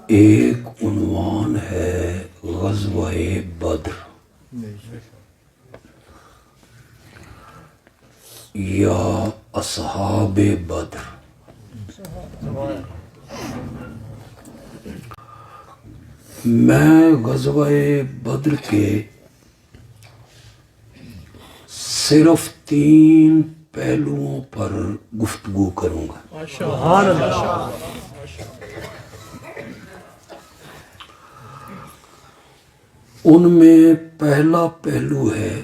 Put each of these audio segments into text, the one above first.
ایک عنوان ہے غزوہ بدر یا اصحاب بدر۔ میں غزوہ بدر کے صرف 3 پہلوؤں پر گفتگو کروں گا۔ ان میں پہلا پہلو ہے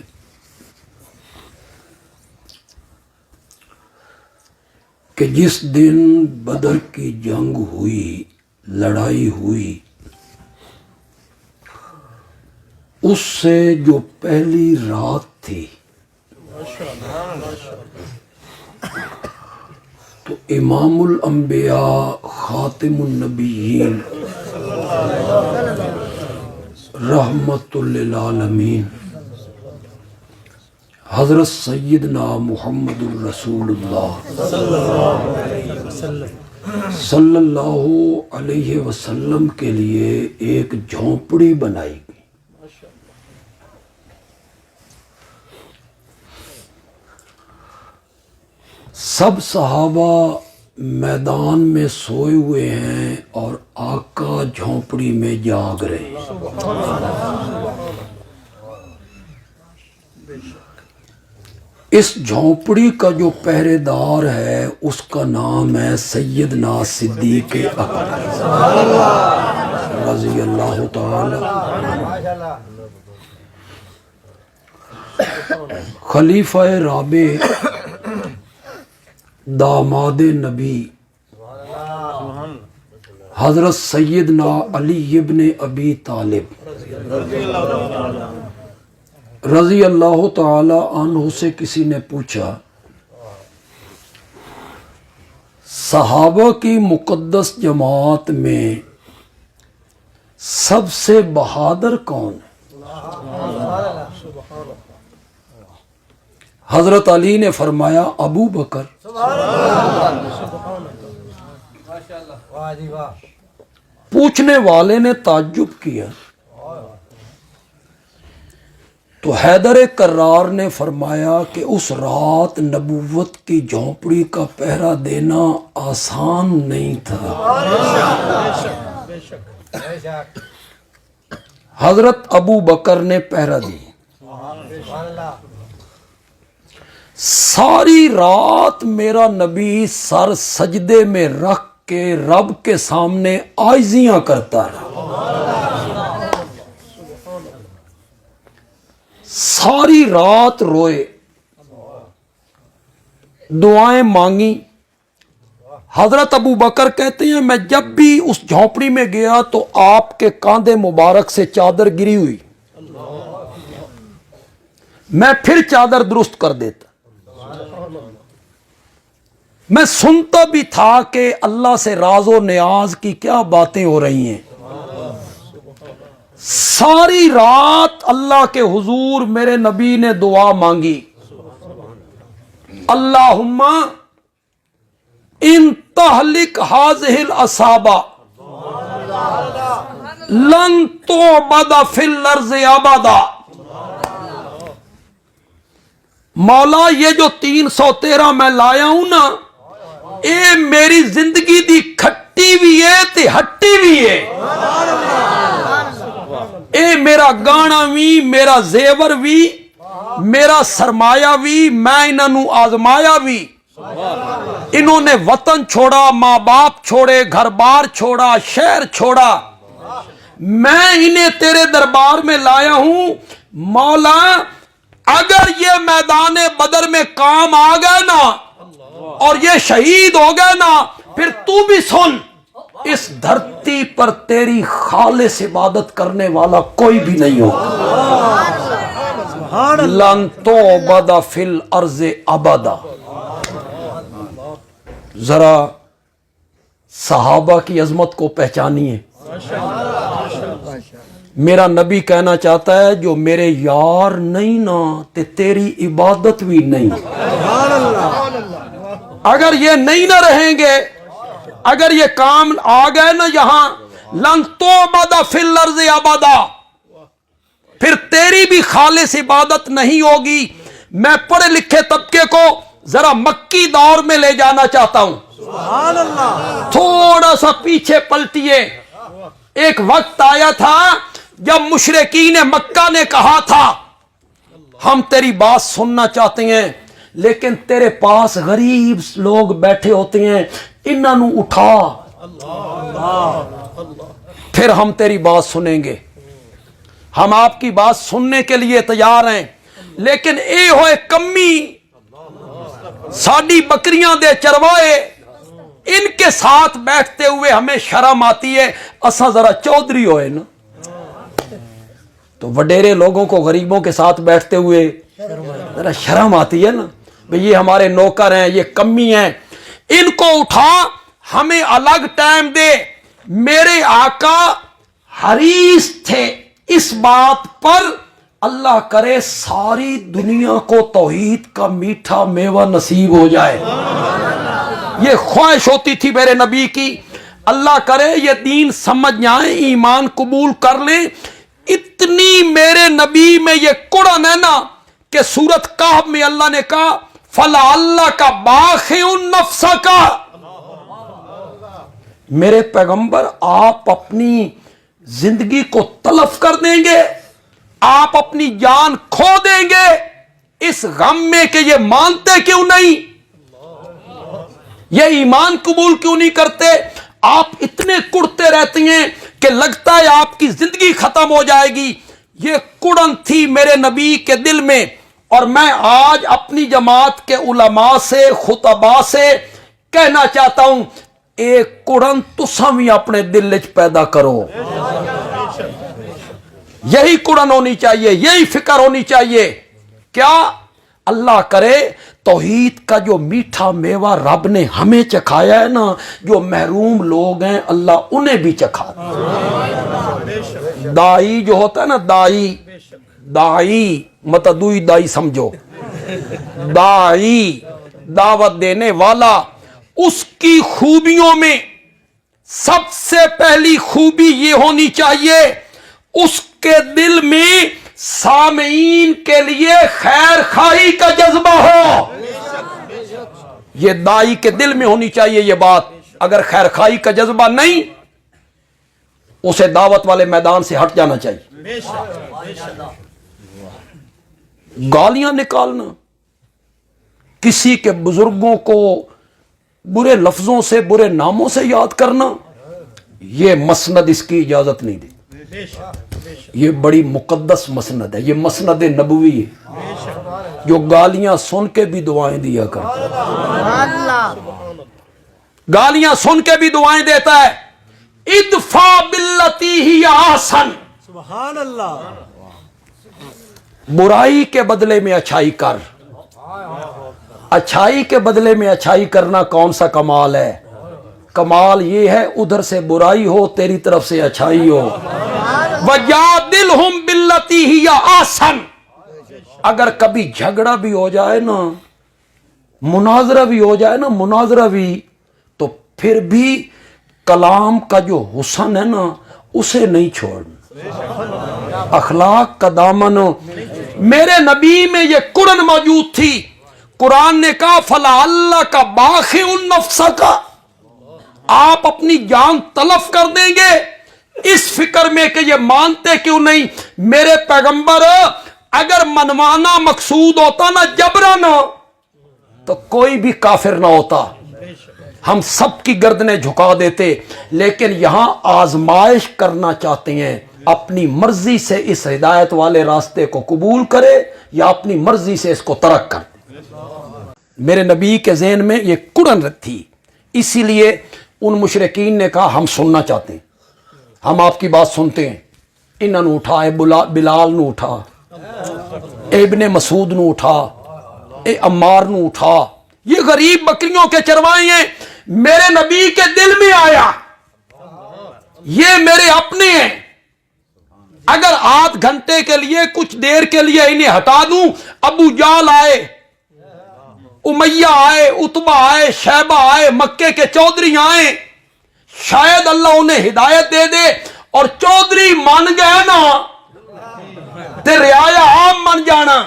کہ جس دن بدر کی جنگ ہوئی، لڑائی ہوئی، اس سے جو پہلی رات تھی تو امام الانبیاء خاتم النبیین رحمت للعالمین حضرت سیدنا محمد الرسول اللہ صلی اللہ علیہ وسلم کے لیے ایک جھونپڑی بنائی گئی۔ سب صحابہ میدان میں سوئے ہوئے ہیں اور آقا جھونپڑی میں جاگ رہے ہیں۔ اس جھونپڑی کا جو پہرے دار ہے اس کا نام ہے سیدنا صدیق اکبر رضی اللہ تعالی، خلیفہ رابع، داماد نبی حضرت سیدنا علی ابن ابی طالب رضی اللہ تعالی عنہ سے کسی نے پوچھا صحابہ کی مقدس جماعت میں سب سے بہادر کون ہے؟ حضرت علی نے فرمایا ابو بکر۔ پوچھنے والے نے تعجب کیا تو حیدر کرار نے فرمایا کہ اس رات نبوت کی جھونپڑی کا پہرا دینا آسان نہیں تھا۔ حضرت ابو بکر نے پہرا دی۔ ساری رات میرا نبی سر سجدے میں رکھ کے رب کے سامنے عاجزیاں کرتا رہا، ساری رات روئے، دعائیں مانگی۔ حضرت ابو بکر کہتے ہیں میں جب بھی اس جھونپڑی میں گیا تو آپ کے کاندھے مبارک سے چادر گری ہوئی، میں پھر چادر درست کر دیتا۔ میں سنتا بھی تھا کہ اللہ سے راز و نیاز کی کیا باتیں ہو رہی ہیں۔ ساری رات اللہ کے حضور میرے نبی نے دعا مانگی، اللہم ان تہلک ہذہ العصابہ لن تعبد فی الارض ابدا۔ مولا یہ جو 313 میں لایا ہوں نا، اے میری زندگی دی کھٹی بھی ہے تے ہٹی بھی ہے، اے میرا گانا بھی، میرا زیور بھی، میرا سرمایہ بھی، میں انہوں نے آزمایا بھی۔ انہوں نے وطن چھوڑا، ماں باپ چھوڑے، گھر بار چھوڑا، شہر چھوڑا، میں انہیں تیرے دربار میں لایا ہوں۔ مولا اگر یہ میدان بدر میں کام آ گئے نا اور یہ شہید ہو گئے نا، پھر تو بھی سن، اس دھرتی پر تیری خالص عبادت کرنے والا کوئی بھی نہیں ہوگا۔ لن تعبد فی الارض ابدا۔ ذرا صحابہ کی عظمت کو پہچانیے۔ میرا نبی کہنا چاہتا ہے جو میرے یار نہیں نا تے تیری عبادت بھی نہیں۔ اگر یہ نہیں نہ رہیں گے، اگر یہ کام آ گئے نا یہاں، लन तोबदा फिल अर्ज़ अबदा, फिर तेरी भी खालिस इबादत नहीं होगी। मैं पढ़े लिखे तबके को जरा मक्की दौर में ले जाना चाहता हूं। सुभान अल्लाह। थोड़ा सा पीछे पलटिए। एक वक्त आया था जब मुशरिकीन मक्का ने कहा था हम तेरी बात सुनना चाहते हैं, लेकिन तेरे पास गरीब लोग बैठे होते हैं, इन्हों उठा, फिर हम तेरी बात सुनेंगे। हम आपकी बात सुनने के लिए तैयार हैं, लेकिन ए होए कमी साडी बकरियां दे चरवाए, इनके साथ बैठते हुए हमें शर्म आती है। असा जरा चौधरी होए ना, तो वडेरे लोगों को गरीबों के साथ बैठते हुए जरा शर्म आती है ना, भाई ये हमारे नौकर हैं, ये कमी हैं, इनको उठा, हमें अलग टाइम दे। मेरे आका हरीस थे इस बात पर, अल्लाह करे सारी दुनिया को तौहीद का मीठा मेवा नसीब हो जाए। ये ख्वाहिश होती थी मेरे नबी की, अल्लाह करे ये दीन समझ जाए, ईमान कबूल कर लें। इतनी मेरे नबी में ये कुरान है ना कि सूरत कहफ में अल्लाह ने कहा फला अल्लाह का बाखिउन नफ्सा का, मेरे पैगंबर आप अपनी जिंदगी को तलफ कर देंगे, आप अपनी जान खो देंगे इस गम में कि ये मानते क्यों नहीं, ये ईमान कबूल क्यों नहीं करते। आप इतने कुड़ते रहते हैं कि लगता है आपकी जिंदगी खत्म हो जाएगी। ये कुड़न थी मेरे नबी के दिल में, और मैं आज अपनी जमात के उलमा से खुतबा से कहना चाहता हूं, एक कुड़न तुसा भी अपने दिल विच पैदा करो। यही कुरान होनी चाहिए, यही फिक्र होनी चाहिए। क्या अल्लाह करे तौहीद का जो मीठा मेवा रब ने हमें चखाया है ना, जो महरूम लोग हैं अल्लाह उन्हें भी चखा। दाई जो होता है ना, दाई मतलब दुई दाई समझो, दाई दावत देने वाला, उसकी खूबियों में सबसे पहली खूबी ये होनी चाहिए उसके दिल में सामीन के लिए खैर खाई का जज्बा हो। ये दाई के दिल में होनी चाहिए ये बात। अगर खैर खाई का जज्बा नहीं, उसे दावत वाले मैदान से हट जाना चाहिए। गालियां निकालना, किसी के बुजुर्गों को बुरे लफ्जों से, बुरे नामों से याद करना, यह मसनद इसकी इजाजत नहीं दी। ये बड़ी मुकद्दस मसनद है, ये मसनद नबवी है, जो गालियां सुन के भी दुआएं दिया कर, गालियां सुन के भी दुआएं देता है। इदफा बिल्लती ही आसन, सुभान अल्लाह, बुराई के बदले में अच्छाई कर। अच्छाई के बदले में अच्छाई करना कौन सा कमाल है? कमाल ये है उधर से बुराई हो, तेरी तरफ से अच्छाई हो। वजादिलहुम बिल्लती ही आसन, अगर कभी झगड़ा भी हो जाए ना, मुनाजरा भी हो जाए ना, मुनाजरा भी, तो फिर भी कलाम का जो हुस्न है ना, उसे नहीं छोड़ना, अखलाक का दामन। मेरे नबी में ये कुरान मौजूद थी। कुरान ने कहा फला अल्लाह का बाखिउन नफ्सा का, आप अपनी जान तलफ कर देंगे इस फिक्र में कि ये मानते क्यों नहीं। मेरे पैगंबर अगर मनवाना मकसूद होता ना, जबरन, तो कोई भी काफिर ना होता, हम सब की गर्दनें झुका देते। लेकिन यहां आजमाइश करना चाहते हैं, अपनी मर्जी से इस हिदायत वाले रास्ते को कबूल करे या अपनी मर्जी से इसको तरक कर। मेरे नबी के ज़हन में ये कुरान थी, इसीलिए उन मुशरिकीन ने कहा हम सुनना चाहते हैं, हम आपकी बात सुनते हैं। इन्होंने उठा, बिलाल ने उठा, इब्ने मसूद ने उठा, अम्मार ने उठा, ये गरीब बकरियों के चरवाए हैं। मेरे नबी के दिल में आया ये मेरे अपने हैं, अगर आध घंटे के लिए, कुछ देर के लिए इन्हें हटा दूं, अबू जाल आए, उमैया आए, उतबा आए, शैबा आए, मक्के के चौधरी आए, शायद अल्लाह उन्हें हिदायत दे दे और चौधरी मान गए ना ते रियाया आम मन जाना।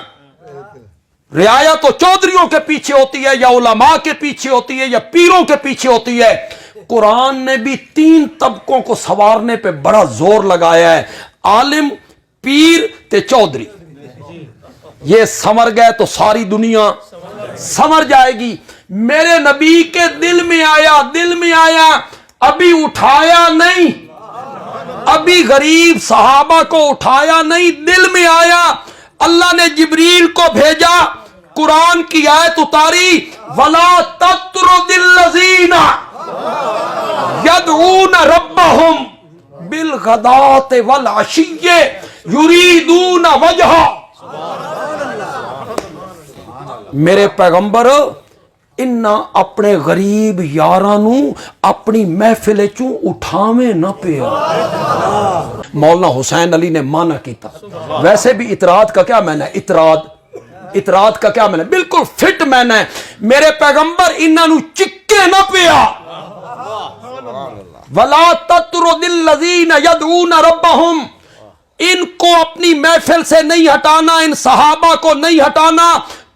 रियाया तो चौधरियों के पीछे होती है या उलमा के पीछे होती है या पीरों के पीछे होती है। कुरान ने भी 3 तबकों को संवारने पे बड़ा जोर लगाया है, आलिम, पीर ते चौधरी। ये संवर गए तो सारी दुनिया संवर जाएगी। मेरे नबी के दिल में आया, अभी उठाया नहीं, अभी गरीब सहाबा को उठाया नहीं, दिल में आया। अल्लाह ने जिब्रील को भेजा, कुरान की आयत उतारी, वला तत्रुदिल लज़ीना यदऊन रब्बहुम बिल गदाते वल अशिय्ये युरीदून वजहा। मेरे पैगंबर इन्ना अपने गरीब यारां नू अपनी महफिल चों उठावे ना पिया। मौलाना हुसैन अली ने माना किया। वैसे भी इतराद का क्या मैना है? इतराद का क्या मैना? बिल्कुल फिट मैना है। मेरे पैगंबर इन्ना नू चिक्के ना पिया। वला तत्रुदिल लज़ीना यदऊन रब्बहुम, इनको अपनी महफिल से नहीं हटाना, इन सहाबा को नहीं हटाना।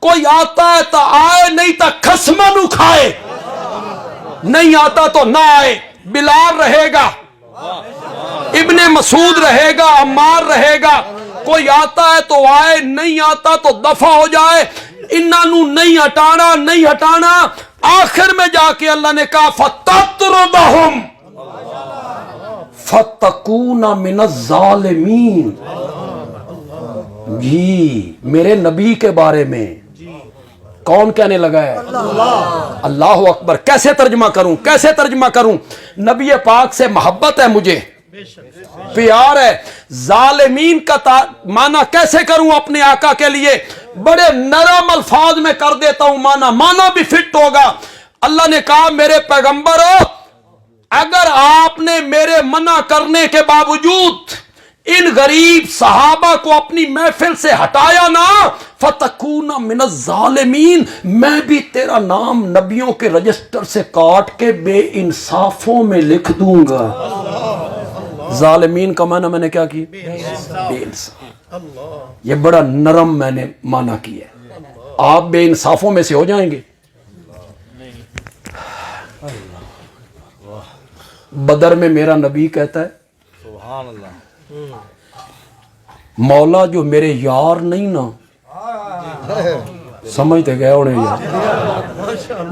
कोई आता है तो आए, नहीं तो खसमन खाए, नहीं आता तो ना आए। बिलाल रहेगा, इब्ने मसूद रहेगा, अम्मार रहेगा। कोई आता है तो आए, नहीं आता तो दफा हो जाए। इन्हों नहीं हटाना, नहीं हटाना। आखिर में जाके अल्लाह ने कहा फततरुदहुम फतकूना मिनज़-ज़ालिमीन। जी मेरे नबी के बारे में कौन कहने लगा है? अल्लाह अकबर। कैसे तर्जमा करूं? नबी पाक से मोहब्बत है मुझे, प्यार है। जालिमीन का माना कैसे करूं अपने आका के लिए? बड़े नरम अल्फाज में कर देता हूं माना भी फिट होगा। अल्लाह ने कहा मेरे पैगंबर, अगर आपने मेरे मना करने के बावजूद इन गरीब सहाबा को अपनी महफिल से हटाया ना, फतकूना मिनज़-ज़ालिमीन, मैं भी तेरा नाम नबियों के रजिस्टर से काट के बेइंसाफों में लिख दूंगा। जालिमीन का माना मैंने क्या किया? बेइंसाफ। ये बड़ा नरम मैंने माना किया। आप बेइंसाफों में से हो जाएंगे। बदर में मेरा नबी कहता है, सुभान अल्लाह, मौला जो मेरे यार नहीं ना, समझते गए होने यार।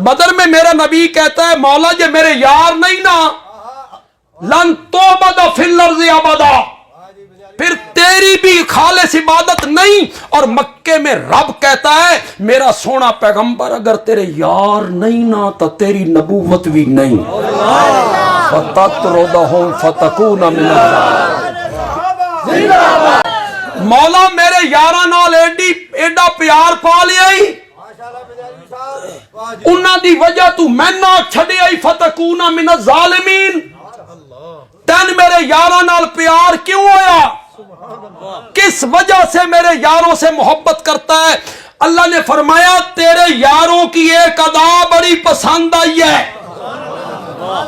बदर में मेरा नबी कहता है, मौला जो मेरे यार नहीं ना, लन तोबदा फिल अर्ज़ि अबदा, फिर तेरी भी खालिस इबादत नहीं। और मक्के में रब कहता है मेरा सोना पैगंबर, अगर तेरे यार नहीं ना तो तेरी नबूवत भी नहीं। फततरुदहुम फतकूना मिनज़-ज़ालिमीन। मौला मेरे यारां नाल एडा प्यार पा लिया ही, उन्हां दी वजह तू मैना छड्डिया ही। फतकूना मिनज़-ज़ालिमीन, तन मेरे यारां नाल प्यार क्यों होया? किस वजह से मेरे यारों से मोहब्बत करता है? अल्लाह ने फरमाया तेरे यारों की एक अदा बड़ी पसंद आई है,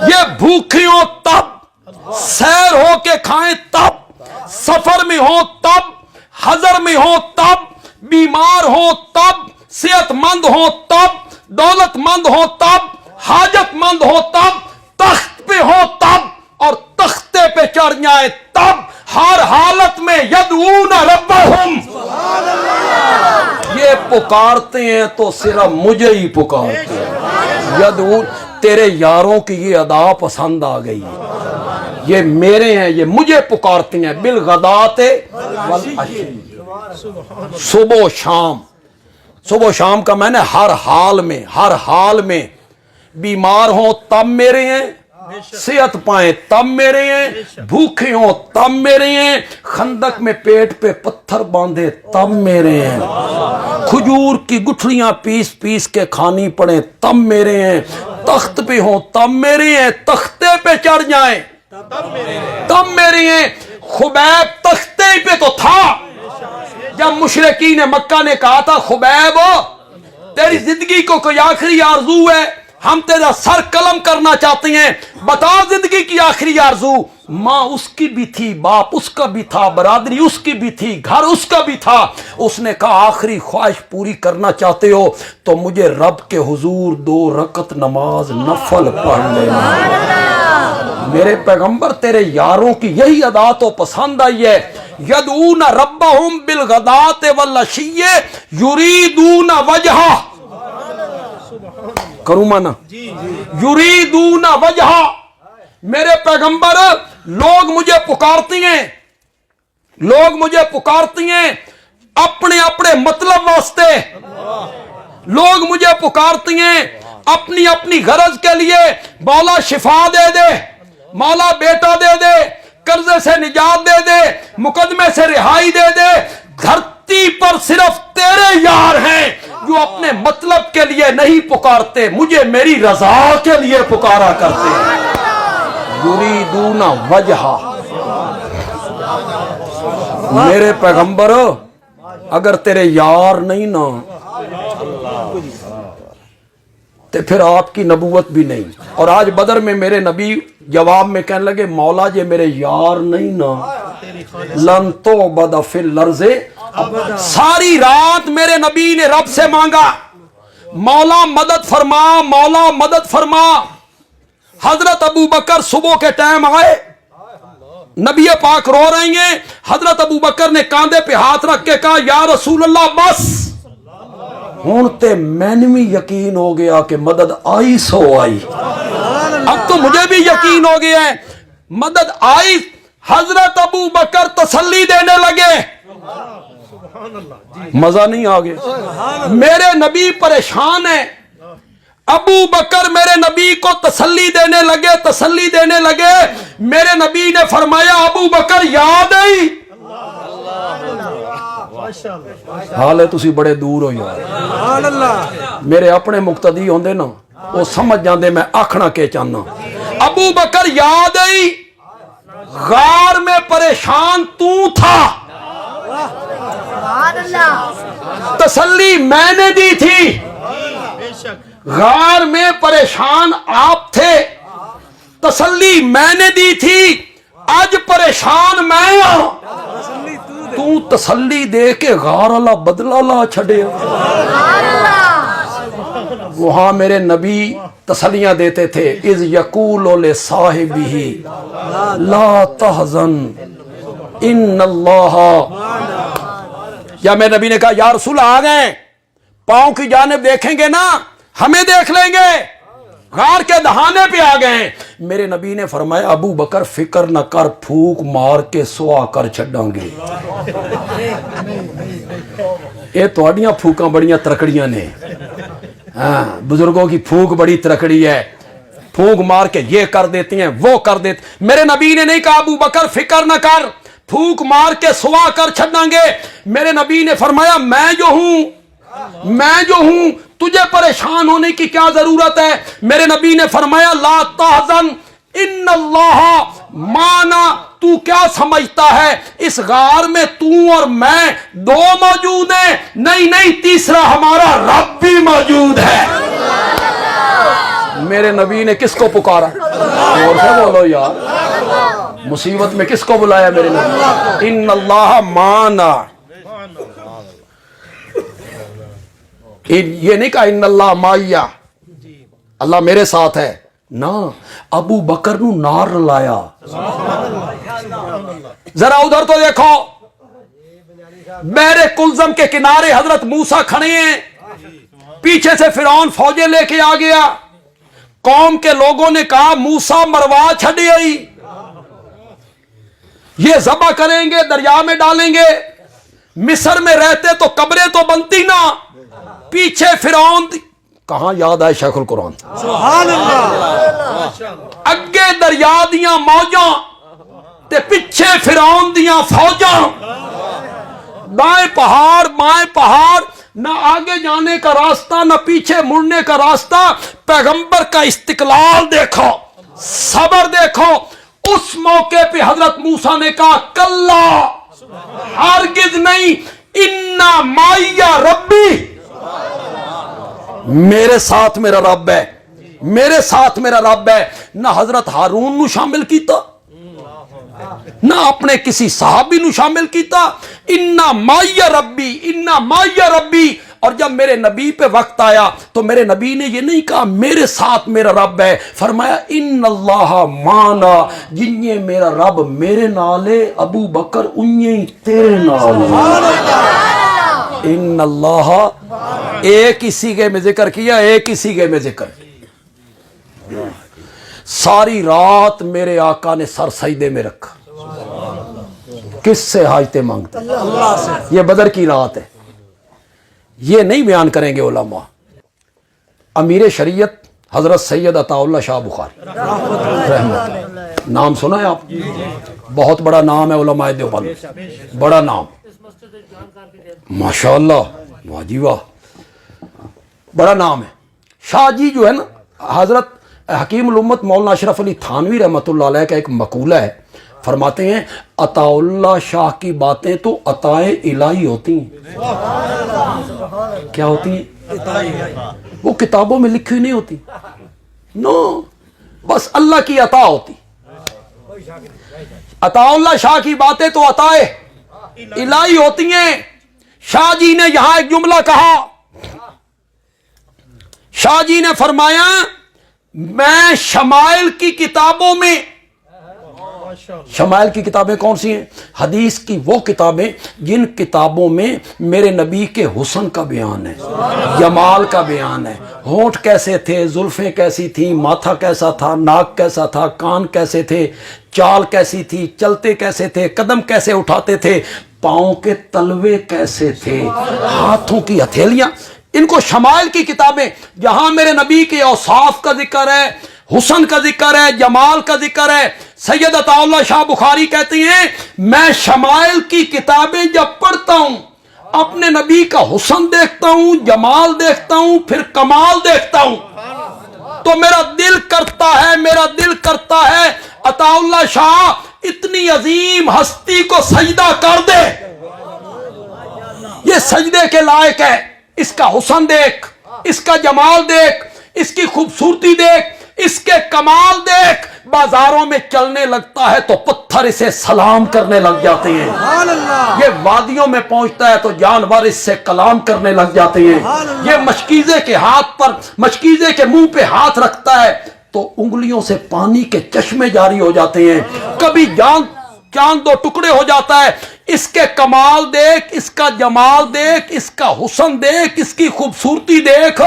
ये भूखे हो तब, सैर हो के खाएं तब, सफर में हो तब, हजर में हो तब, बीमार हो तब, सेहतमंद हो तब, दौलतमंद हो तब, हाजतमंद हो तब, तख्त पे हो तब, और तख्ते पे चढ़ जाए तब, हर हालत में यदऊन रब्बहुम, ये पुकारते हैं तो सिर्फ मुझे ही पुकारते हैं। यदऊन, तेरे यारों की ये अदा पसंद आ गई है, ये मेरे हैं, ये मुझे पुकारते हैं। बिल गदाते वल अशी, सुबह शाम। सुबह शाम का मैंने हर हाल में। बीमार हो तब मेरे हैं, सेहत पाए तब मेरे हैं, भूखे हो तब मेरे हैं, खंदक में पेट पे पत्थर बांधे तब मेरे हैं, खजूर की गुठलियां पीस पीस के खानी पड़े तब मेरे हैं, तख्त पे हो तब मेरे हैं, तख्ते पे चढ़ जाए तब मेरे हैं। खुबैब तख्ते पे तो था जब मुशरिकीन मक्का ने कहा था खुबैब तेरी जिंदगी को कोई आखिरी आरज़ू है, ہم تیرا سر قلم کرنا چاہتے ہیں، بتا زندگی کی آخری آرزو۔ ماں اس کی بھی تھی، باپ اس کا بھی تھا، برادری اس کی بھی تھی، گھر اس کا بھی تھا۔ اس نے کہا آخری خواہش پوری کرنا چاہتے ہو تو مجھے رب کے حضور 2 رکعت نماز نفل پڑھ لینا۔ میرے پیغمبر تیرے یاروں کی یہی ادا تو پسند آئی ہے، یدعون ربہم بالغداۃ والعشی یریدون وجہہ، کروں مانا یریدون وجہہ۔ میرے پیغمبر لوگ مجھے پکارتی ہیں، لوگ مجھے پکارتی ہیں اپنے اپنے مطلب واسطے، لوگ مجھے پکارتی ہیں اپنی اپنی غرض کے لیے، مولا شفا دے دے، مولا بیٹا دے دے، قرضے سے نجات دے دے، مقدمے سے رہائی دے دے۔ دھرتی پر صرف تیرے یار ہیں جو اپنے مطلب کے لیے نہیں پکارتے، مجھے میری رضا کے لیے پکارا کرتے ہیں۔ یریدون وجہہ۔ میرے پیغمبر اگر تیرے یار نہیں نا تو پھر آپ کی نبوت بھی نہیں۔ اور آج بدر میں میرے نبی جواب میں کہنے لگے مولا جے میرے یار نہیں نا لن تعبد فی الارض۔ ساری رات میرے نبی نے رب سے مانگا مولا مدد فرما، مولا مدد فرما۔ حضرت ابو بکر صبح کے ٹائم آئے، نبی پاک رو رہی ہیں، حضرت ابو بکر نے کاندھے پہ ہاتھ رکھ کے کہا یا رسول اللہ بس ہوں تے میں بھی یقین ہو گیا کہ مدد آئی سو آئی، اب تو مجھے بھی یقین ہو گیا ہے مدد آئی۔ حضرت ابو بکر تسلی دینے لگے، مزہ نہیں آگے، میرے نبی پریشان ہے۔ ابو بکر میرے نبی کو تسلی دینے لگے، تسلی دینے لگے۔ میرے نبی نے فرمایا ابو بکر یاد آئی؟ حال ہے تسی بڑے دور ہو یار، میرے اپنے مقتدی ہوندے نا وہ سمجھ جاندے میں آکھنا کے چاہنا۔ ابو بکر یاد آئی؟ غار میں پریشان تو تھا، تسلی میں نے دی تھی۔ غار میں پریشان آپ تھے، تسلی میں نے دی تھی، آج پریشان میں ہوں، تو تسلی دے کے غار اللہ بدلہ لا چھڑے۔ وہاں میرے نبی تسلیاں دیتے تھے، اذ یقول لصاحبہ لا تحزن ان اللہ۔ یا میرے نبی نے کہا یا رسول آ گئے، پاؤں کی جانب دیکھیں گے نا ہمیں دیکھ لیں گے، غار کے دہانے پہ آ گئے۔ میرے نبی نے فرمایا ابو بکر فکر نہ کر، پھوک مار کے سوا کر چھڑاں گے۔ یہ تواڈیاں پھوکاں بڑیاں ترکڑیاں نے، ہاں بزرگوں کی پھوک بڑی ترکڑی ہے، پھوک مار کے یہ کر دیتی ہیں وہ کر دیتی۔ میرے نبی نے نہیں کہا ابو بکر فکر نہ کر، پھوک مار کے سوا کر چھڑاں گے۔ میرے نبی نے فرمایا میں جو ہوں تجھے پریشان ہونے کی کیا ضرورت ہے؟ میرے نبی نے فرمایا لا تحزن ان اللہ مانا۔ تو کیا سمجھتا ہے اس غار میں تو اور میں 2 موجود ہیں؟ نہیں، تیسرا ہمارا رب بھی موجود ہے۔ میرے نبی نے کس کو پکارا؟ اور سے بولو یار، مصیبت میں کس کو بلایا میرے نبی؟ ان اللہ مانا۔ یہ نہیں کہا ان اللہ مائیہ، اللہ میرے ساتھ ہے، نا ابو بکر نو نار لایا۔ ذرا ادھر تو دیکھو، بحر کلزم کے کنارے حضرت موسیٰ کھڑے ہیں، پیچھے سے فرعون فوجیں لے کے آ گیا۔ قوم کے لوگوں نے کہا موسیٰ مروا چھڑی آئی، یہ ذبح کریں گے، دریا میں ڈالیں گے۔ مصر میں رہتے تو قبریں تو بنتی نا، پیچھے فرعون کہاں یاد آئے شیخ القرآن، سبحان اللہ، اگے دریا دیاں موجاں تے پیچھے فرعون دیاں فوجاں، دائیں پہاڑ بائیں پہاڑ، نہ آگے جانے کا راستہ نہ پیچھے مڑنے کا راستہ۔ پیغمبر کا استقلال دیکھو، صبر دیکھو۔ اس موقع پہ حضرت موسیٰ نے کہا کلا، ہرگز نہیں، انا معیہ ربی، میرے ساتھ میرا رب ہے۔ मेरे साथ मेरा रब है। ना हजरत हारून नू शामिल कीता, ना अपने किसी सहाबी नू शामिल कीता। इन्ना माया रब्बी, इन्ना माया रब्बी। और जब मेरे नबी पे वक्त आया तो मेरे नबी ने ये नहीं कहा मेरे साथ मेरा रब है, फरमाया इन्नल्लाह माना, जिन्हें मेरा रब मेरे नाले अबू बकर उन्हें तेरे नाल। इन्नल्लाह एक ही सीगे में जिक्र किया, एक ही सीगे में जिक्र। सारी रात मेरे आका ने सर सजदे में रखा। किससे हाजतें मांगते? अल्लाह से। ये बदर की रात है, ये नहीं बयान करेंगे उलमा। अमीर शरीयत हजरत सैयद अताउल्लाह शाह बुखारी रहमत, नाम सुना है आप? बहुत बड़ा नाम है उलमाए देवबंद, बड़ा नाम, माशाअल्लाह, वाह जी वाह, बड़ा नाम है। शाह जी जो है ना, हजरत हकीम उम्मत मौलाना अशरफ अली थानवी रहमतुल्लाह अलैह का एक मकूला है, फरमाते हैं अताउल्लाह शाह की बातें तो अताए इलाही होती हैं। क्या होती हैं? वो किताबों में लिखी नहीं होती, नो, बस अल्लाह की अता होती। अताउल्लाह शाह की बातें तो अताए इलाही होती हैं। शाह जी ने यहां एक जुमला कहा, शाह जी ने फरमाया मैं शमाइल की किताबों में, शमाइल की किताबें कौन सी हैं? हदीस की वो किताबें जिन किताबों में मेरे नबी के हुस्न का बयान है, जमाल का बयान है। होंठ कैसे थे, जुल्फें कैसी थी, माथा कैसा था, नाक कैसा था, कान कैसे थे, चाल कैसी थी, चलते कैसे थे, कदम कैसे उठाते थे, पाँव के तलवे कैसे थे, हाथों की हथेलियां। इनको शमाइल की किताबें जहां मेरे नबी के औसाफ का जिक्र है, हुस्न का जिक्र है, जमाल का जिक्र है। सैयद अताउल्लाह शाह बुखारी कहते हैं मैं शमाइल की किताबें जब पढ़ता हूं, अपने नबी का हुस्न देखता हूं, जमाल देखता हूं, फिर कमाल देखता हूं, तो मेरा दिल करता है अताउल्लाह शाह इतनी अजीम हस्ती को सजदा कर दे। ये सजदे के लायक है। इसका हुस्न देख, इसका जमाल देख, इसकी खूबसूरती देख, इसके कमाल देख। बाजारों में चलने लगता है तो पत्थर इसे सलाम करने लग जाते हैं। ये वादियों में पहुंचता है तो जानवर इससे कलाम करने लग जाते हैं। ये मशकीजे के हाथ पर, मशकीजे के मुंह पे हाथ रखता है तो उंगलियों से पानी के चश्मे जारी हो जाते हैं। कभी चांद दो टुकड़े हो जाता है। इसके कमाल देख, इसका जमाल देख, इसका हुस्न देख, इसकी खूबसूरती देख।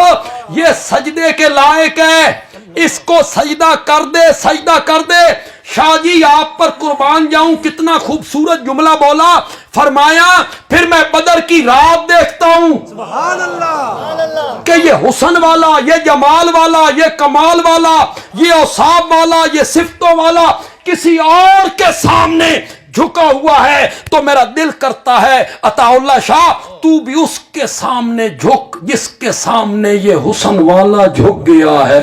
ये सजदे के लायक है। इसको सजदा कर दे, सजदा कर दे। शाह जी आप पर कुर्बान जाऊं, कितना खूबसूरत जुमला बोला। फरमाया फिर मैं बदर की रात देखता हूं सुभान अल्लाह कि ये हुस्न वाला, ये जमाल वाला, ये कमाल वाला, ये औसाफ वाला, ये सिफ्तों वाला किसी और के सामने झुका हुआ है तो मेरा दिल करता है अताउल्लाह शाह तू भी उसके सामने झुक जिसके सामने ये हुस्न वाला झुक गया है।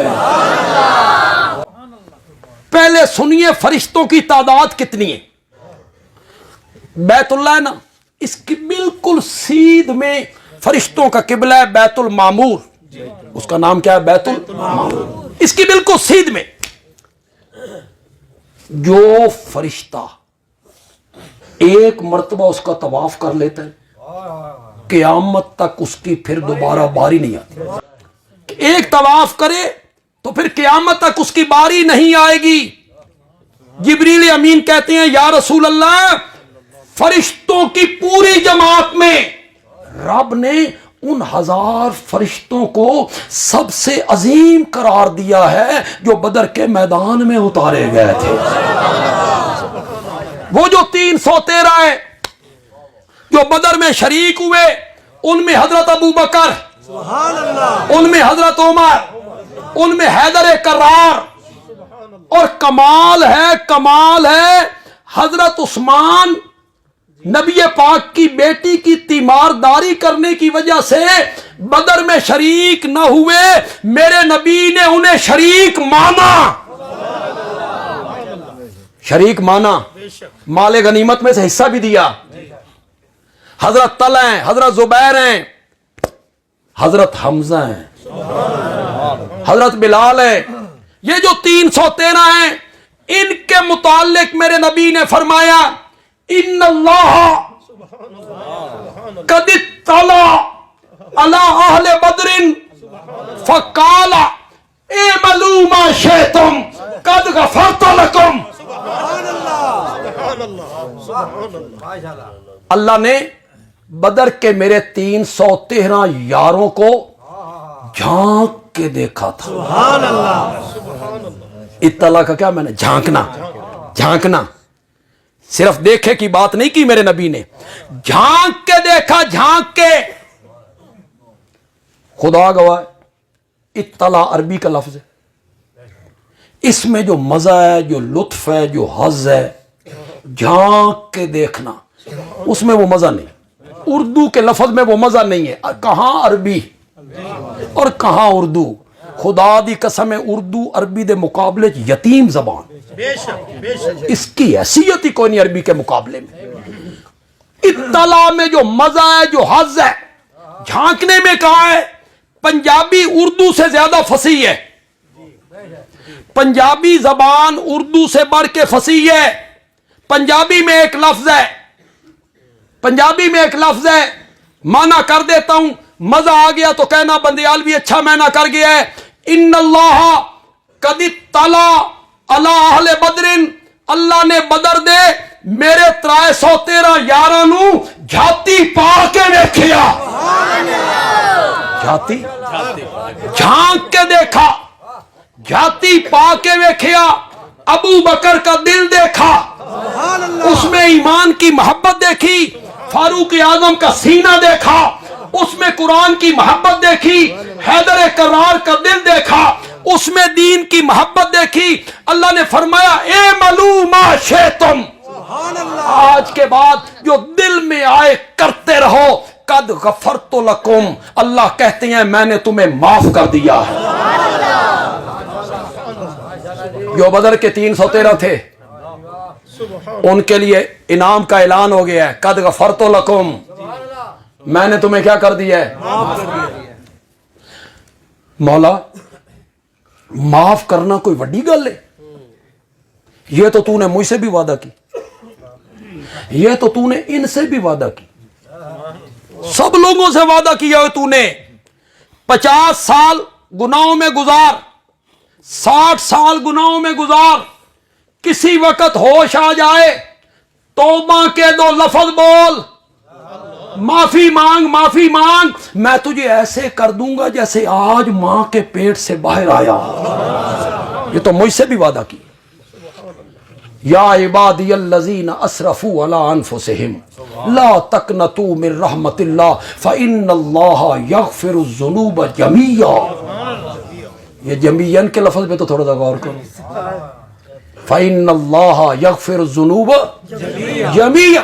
पहले सुनिए फरिश्तों की तादाद कितनी है। बैतुल्लाह है ना, इसकी बिल्कुल सीध में फरिश्तों का किबला है बैतुल मामूर, उसका नाम क्या है? बैतुल मामूर। इसकी बिल्कुल सीध में जो फरिश्ता एक मर्तबा उसका तवाफ कर लेता है क़यामत तक उसकी फिर दोबारा बारी नहीं आती। एक तवाफ करे तो फिर क़यामत तक उसकी बारी नहीं आएगी। जिब्रील अमीन कहते हैं या रसूल अल्लाह, फरिश्तों की पूरी जमात में रब ने उन 1000 फरिश्तों को सबसे अजीम करार दिया है जो बदर के मैदान में उतारे गए थे। वो जो 313 है जो बदर में शरीक हुए, उनमें हजरत अबू बकर, उनमें हजरत उमर, उनमें हैदर करार, और कमाल है हजरत उस्मान नबी पाक की बेटी की तीमारदारी करने की वजह से बदर में शरीक न हुए, मेरे नबी ने उन्हें शरीक माना। शरीक माना, माले गनीमत में से हिस्सा भी दिया। हजरत तला हैं, हजरत जुबैर हैं, हजरत हमजा हैं। हजरत बिलाल है। ये जो 313 हैं, इनके मुतालिक मेरे नबी ने फरमाया इन्नल्लाह कद तला अला अहले बदरिन फकाला इमलू मा शिअ्तुम कद गफरतु लकुम। अल्लाह ने बदर के मेरे 313 यारों को झांक के देखा था। इत्तला का क्या मैंने झांकना सिर्फ देखे की बात नहीं की मेरे नबी ने, झांक के देखा, झांक के। खुदा गवाह, इत्तला अरबी का लफ्ज है, इसमें जो मजा है, जो लुत्फ है, जो हज है, झांक के देखना, उसमें वो मजा नहीं। उर्दू के लफ्ज में वो मजा नहीं है। कहां अरबी और कहां उर्दू। खुदा दी कसम है, उर्दू अरबी दे मुकाबले च यतीम जबान, इसकी हैसियत ही कोई नहीं अरबी के मुकाबले में। इत्तला में जो मजा है, जो हज है, झांकने में कहा है। पंजाबी उर्दू से ज्यादा फसीह है, पंजाबी जबान उर्दू से बढ़ के फसीह है। पंजाबी में एक लफ्ज है, पंजाबी में एक लफ्ज है, माना कर देता हूं, मजा आ गया तो कहना बंदियाल भी अच्छा माना कर गया है। इन्नल्लाह कद तला अला अहले बदरिन, अल्लाह ने बदर दे मेरे 313 यारां नू झाती पा के देखिया। झाती झांक के देखा, झाती पा के देखिया। अबू बकर का दिल देखा, उसमें ईमान की मोहब्बत देखी। फारूक आजम का सीना देखा, उसमें कुरान की मोहब्बत देखी। हैदर करार का दिल देखा, उसमें दीन की मोहब्बत देखी। अल्लाह ने फरमाया ए मलूमा शेतुम, आज के बाद जो दिल में आए करते रहो। कद गफरतु लकुम, अल्लाह कहते हैं मैंने तुम्हें माफ कर दिया है। जो बदर के 313 थे, उनके लिए इनाम का ऐलान हो गया है। कद गफरतु लकुम, मैंने तुम्हें क्या कर दिया है? मौला, माफ करना कोई बड़ी गल है? यह तो तूने मुझसे भी वादा की, यह तो तूने इनसे भी वादा की, सब लोगों से वादा किया है तूने। 50 साल गुनाहों में गुजार, 60 साल गुनाहों में गुजार, किसी वक्त होश आ जाए, तौबा के 2 लफ्ज बोल, माफी मांग, माफी मांग, मैं तुझे ऐसे कर दूंगा जैसे आज मां के पेट से बाहर आया। ये तो मुझसे भी वादा की। या इबादियल्लज़ीना असरफू अला अनफुसिहिम ला तकनतू मिन रहमतिल्लाह फ़इन्नल्लाह यग़फ़िरुज़्ज़ुनूब जमीआ। ये जमीयन के लफ्ज पे तो थोड़ा सा गौर करो। फ़इन्नल्लाह यग़फ़िरुज़्ज़ुनूब जमीआ,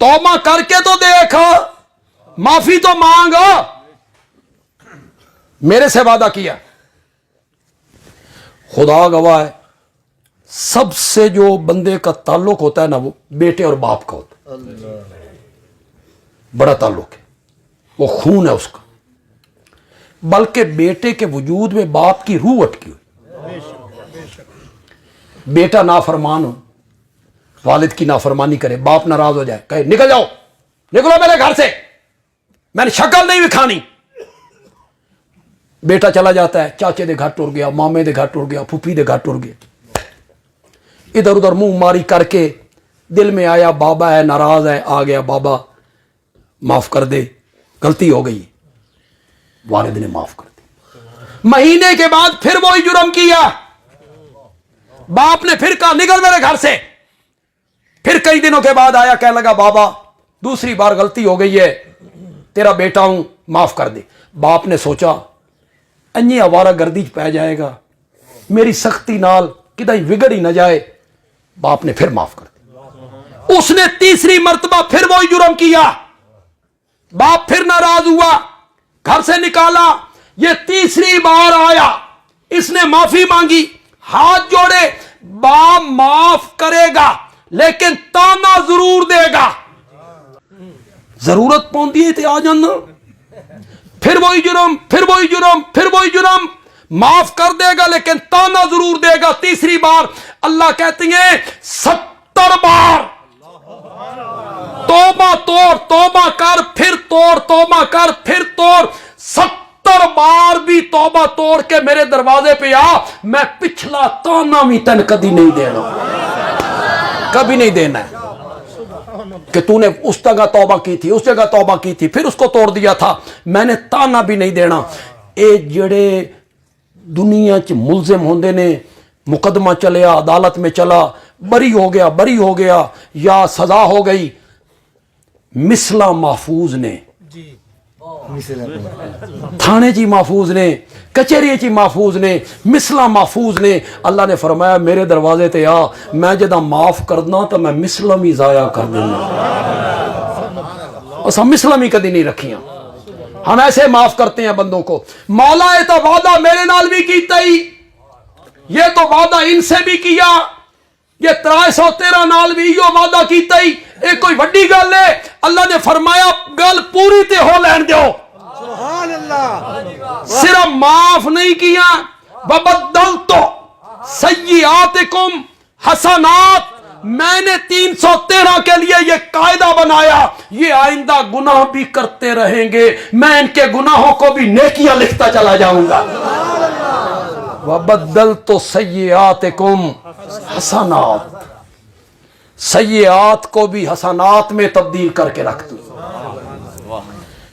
तौबा करके तो देख, माफी तो मांग। मेरे से वादा किया, खुदा गवाह है, सबसे जो बंदे का ताल्लुक होता है ना, वो बेटे और बाप का होता है। बड़ा ताल्लुक है, वो खून है उसका। बल्कि बेटे के वजूद में बाप की रूह अटकी हुई। बेटा नाफरमान हो, वालिद की नाफरमानी करे, बाप नाराज हो जाए, कहे निकल जाओ, निकलो मेरे घर से, मैंने शक्ल नहीं दिखानी। बेटा चला जाता है, चाचे दे घर टुर गया, मामे दे घर टुर गया, फूफी दे घर टुर गया, इधर उधर मुंह मारी करके दिल में आया बाबा है, नाराज है, आ गया बाबा माफ कर दे, गलती हो गई, वालिद ने माफ कर दी। महीने के बाद फिर वही जुर्म किया, बाप ने फिर कहा निकल मेरे घर से। फिर कई दिनों के बाद आया, कहने लगा बाबा दूसरी बार गलती हो गई है, तेरा बेटा हूं, माफ कर दे। बाप ने सोचा अन्य आवारा गर्दी पै जाएगा, मेरी सख्ती नाल किदा विगड़ ही न जाए। बाप ने फिर माफ कर दिया। उसने तीसरी मर्तबा फिर वही जुर्म किया, बाप फिर नाराज हुआ, घर से निकाला। ये तीसरी बार आया, इसने माफी मांगी, हाथ जोड़े, बाप माफ करेगा लेकिन ताना जरूर देगा, जरूरत पौंदी है तो आ जाना। फिर वही जुर्म, फिर वही जुर्म, फिर वही जुर्म। माफ कर देगा लेकिन ताना जरूर देगा। तीसरी बार अल्लाह कहती है 70 बार तौबा तोड़, तौबा कर, फिर तोड़, तौबा कर, फिर तोड़। 70 बार भी तौबा तोड़ के मेरे दरवाजे पे आ, मैं पिछला ताना भी तन कभी नहीं देना, कभी नहीं देना है कि तूने उस जगह तौबा की थी, उस जगह तौबा की थी, फिर उसको तोड़ दिया था, मैंने ताना भी नहीं देना। ए जड़े दुनिया च मुलजिम होंदे ने, मुकदमा चलिया, अदालत में चला, बरी हो गया, बरी हो गया या सजा हो गई, मिसला महफूज ने, थाने जी महफूज ने, कचहरी ची महफूज ने, मिसला महफूज ने। अल्लाह ने फरमाया मेरे दरवाजे ते आ, मैं जदा माफ करना तो मैं मिसलम ही जाया कर देना। अस मिसलम ही कदी नहीं रखियां, हम ऐसे माफ करते हैं बंदों को। मौला ये तो वादा मेरे नाल भी कीता ही, ये तो वादा इनसे भी किया, ये 313 नाल भी यो वादा कीता ही। ये कोई वड्डी गल है? अल्लाह ने फरमाया गल पूरी ते हो लैन दो, सुभान अल्लाह। सिर्फ माफ नहीं किया, वबद्दल तो सय्यिआतिकुम हसनात, मैंने 313 के लिए ये कायदा बनाया, ये आइंदा गुनाह भी करते रहेंगे, मैं इनके गुनाहों को भी नेकियां लिखता चला जाऊंगा। वबद्दल तो सय्यिआतिकुम हसनात, सय्यिआत को भी हसनात में तब्दील करके रख दूं।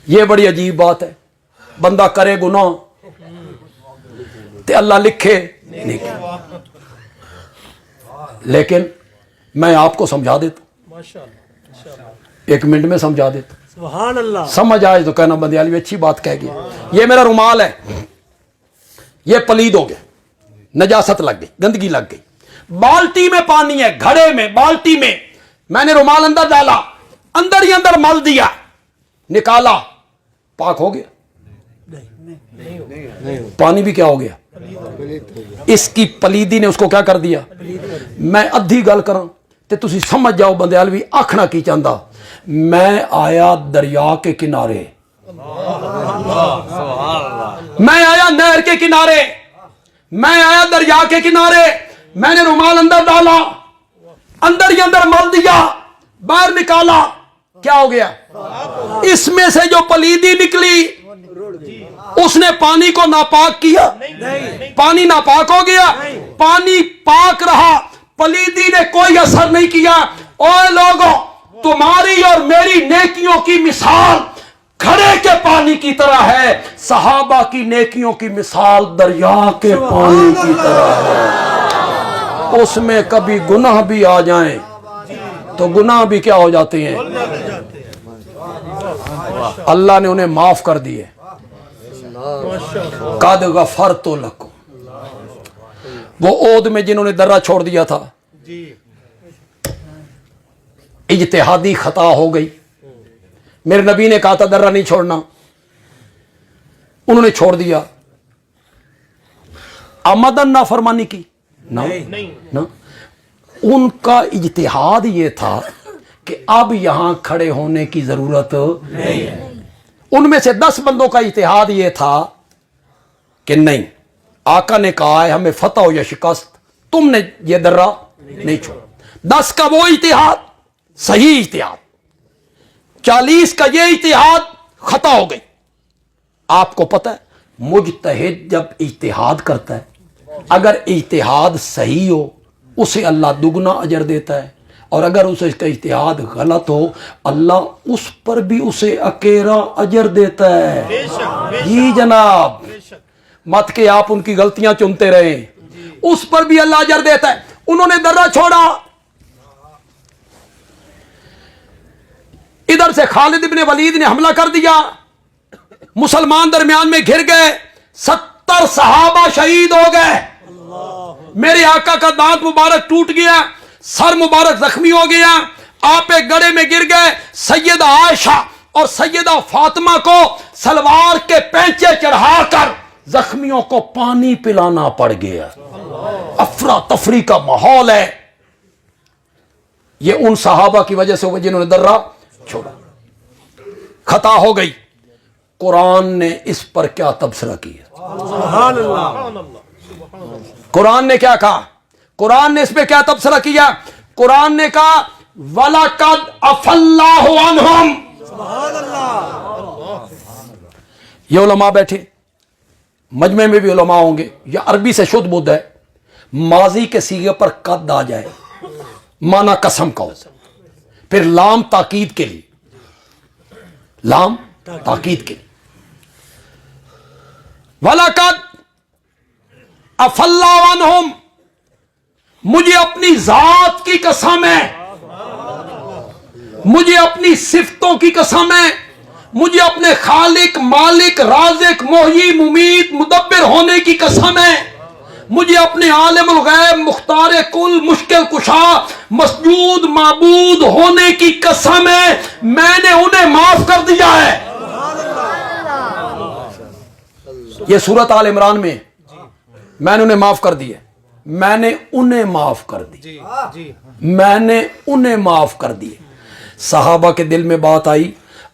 ये बड़ी अजीब बात है, बंदा करे गुनाह ते अल्लाह लिखे नेकी। लेकिन मैं आपको समझा देता, एक मिनट में समझा देता, सुभान अल्लाह। समझ आए तो कहना बंदे वाली अच्छी बात कह गया। ये मेरा रुमाल है, ये पलीद हो गया, नजासत लग गई, गंदगी लग गई, बाल्टी में पानी है, घड़े में, बाल्टी में, मैंने रुमाल अंदर डाला, अंदर ही अंदर मल दिया, निकाला, पाक हो गया? नहीं। पानी भी क्या हो गया? इसकी पलीदी ने उसको क्या कर दिया? मैं अद्धी गल करा ते तुसी समझ जाओ बंदे वाल भी आखना की चाहता। मैं आया दरिया के किनारे, मैं आया नहर के किनारे, मैं आया दरिया के किनारे, मैंने रुमाल अंदर डाला, अंदर ही अंदर मल दिया, बाहर निकाला, क्या हो गया? इसमें से जो पलीदी निकली उसने पानी को नापाक किया? पानी नापाक हो गया? पानी पाक रहा, पलीदी ने कोई असर नहीं किया। ओए लोगों, तुम्हारी और मेरी नेकियों की मिसाल घड़े के पानी की तरह है, सहाबा की नेकियों की मिसाल दरिया के पानी की तरह है। उसमें कभी गुनाह भी आ जाएं तो गुनाह भी क्या हो जाते हैं? अल्लाह ने उन्हें माफ कर दिए। कद गफरतु लकुम, वो ओद में जिन्होंने दर्रा छोड़ दिया था, इज्तिहादी खता हो गई, मेरे नबी ने कहा था दर्रा नहीं छोड़ना, उन्होंने छोड़ दिया। आमदन ना फरमानी की ना, ना, उनका इज्तिहाद ये था कि अब यहां खड़े होने की जरूरत नहीं है। उनमें से 10 बंदों का इज्तिहाद ये था कि नहीं, आका ने कहा है हमें फतह हो या शिकस्त, तुमने ये दर्रा नहीं छोड़ा। 10 का वो इज्तिहाद सही इज्तिहाद, 40 का ये इज्तिहाद खता हो गई। आपको पता है मुजतहिद जब इज्तिहाद करता है, अगर इज्तिहाद सही हो उसे अल्लाह दुगना अजर देता है, और अगर उसे इसका इज्तिहाद गलत हो अल्लाह उस पर भी उसे अकेला अजर देता है। जी जनाब, मत के आप उनकी गलतियां चुनते रहे, उस पर भी अल्लाह अजर देता है। उन्होंने दर्रा छोड़ा, इधर से खालिद इब्ने वलीद ने हमला कर दिया, मुसलमान दरमियान में घिर गए, 70 सहाबा शहीद हो गए। मेरे आका का दांत मुबारक टूट गया, सर मुबारक जख्मी हो गया, आप एक गड्ढे में गिर गए। सैयदा आयशा और सैयदा फातिमा को सलवार के पैंचे चढ़ाकर जख्मियों को पानी पिलाना पड़ गया। अफरा तफरी का माहौल है। ये उन सहाबा की वजह से हुआ जिन्होंने दर्रा छोड़ा। खता हो गई, قرآن نے اس پر کیا تبصرہ کیا؟ سبحان اللہ. قرآن نے کیا کہا؟ قرآن نے اس پہ کیا تبصرہ کیا؟ قرآن نے کہا وَلَقَدْ عَفَا اللَّهُ عَنْهُمْ. سبحان اللہ. یہ علماء بیٹھے مجمع میں بھی علماء ہوں گے، یہ عربی سے شدھ بدھ ہے، ماضی کے صیغے پر قد آ جائے مانا قسم کا ہوتا ہے، پھر لام تاکید کے لیے، لام تاکید کے لیے، وَلَقَدْ عَفَا اللَّهُ عَنْهُمْ، مجھے اپنی ذات کی قسم ہے، مجھے اپنی صفتوں کی قسم ہے، مجھے اپنے خالق مالک رازق محیی ممیت مدبر ہونے کی قسم ہے، مجھے اپنے عالم الغیب مختار کل مشکل کشا مسجود معبود ہونے کی قسم ہے، میں نے انہیں معاف کر دیا ہے. یہ سورۃ آل عمران میں میں نے انہیں معاف کر دیا، میں نے انہیں معاف کر دی، میں نے انہیں معاف کر دیے. صحابہ کے دل میں بات آئی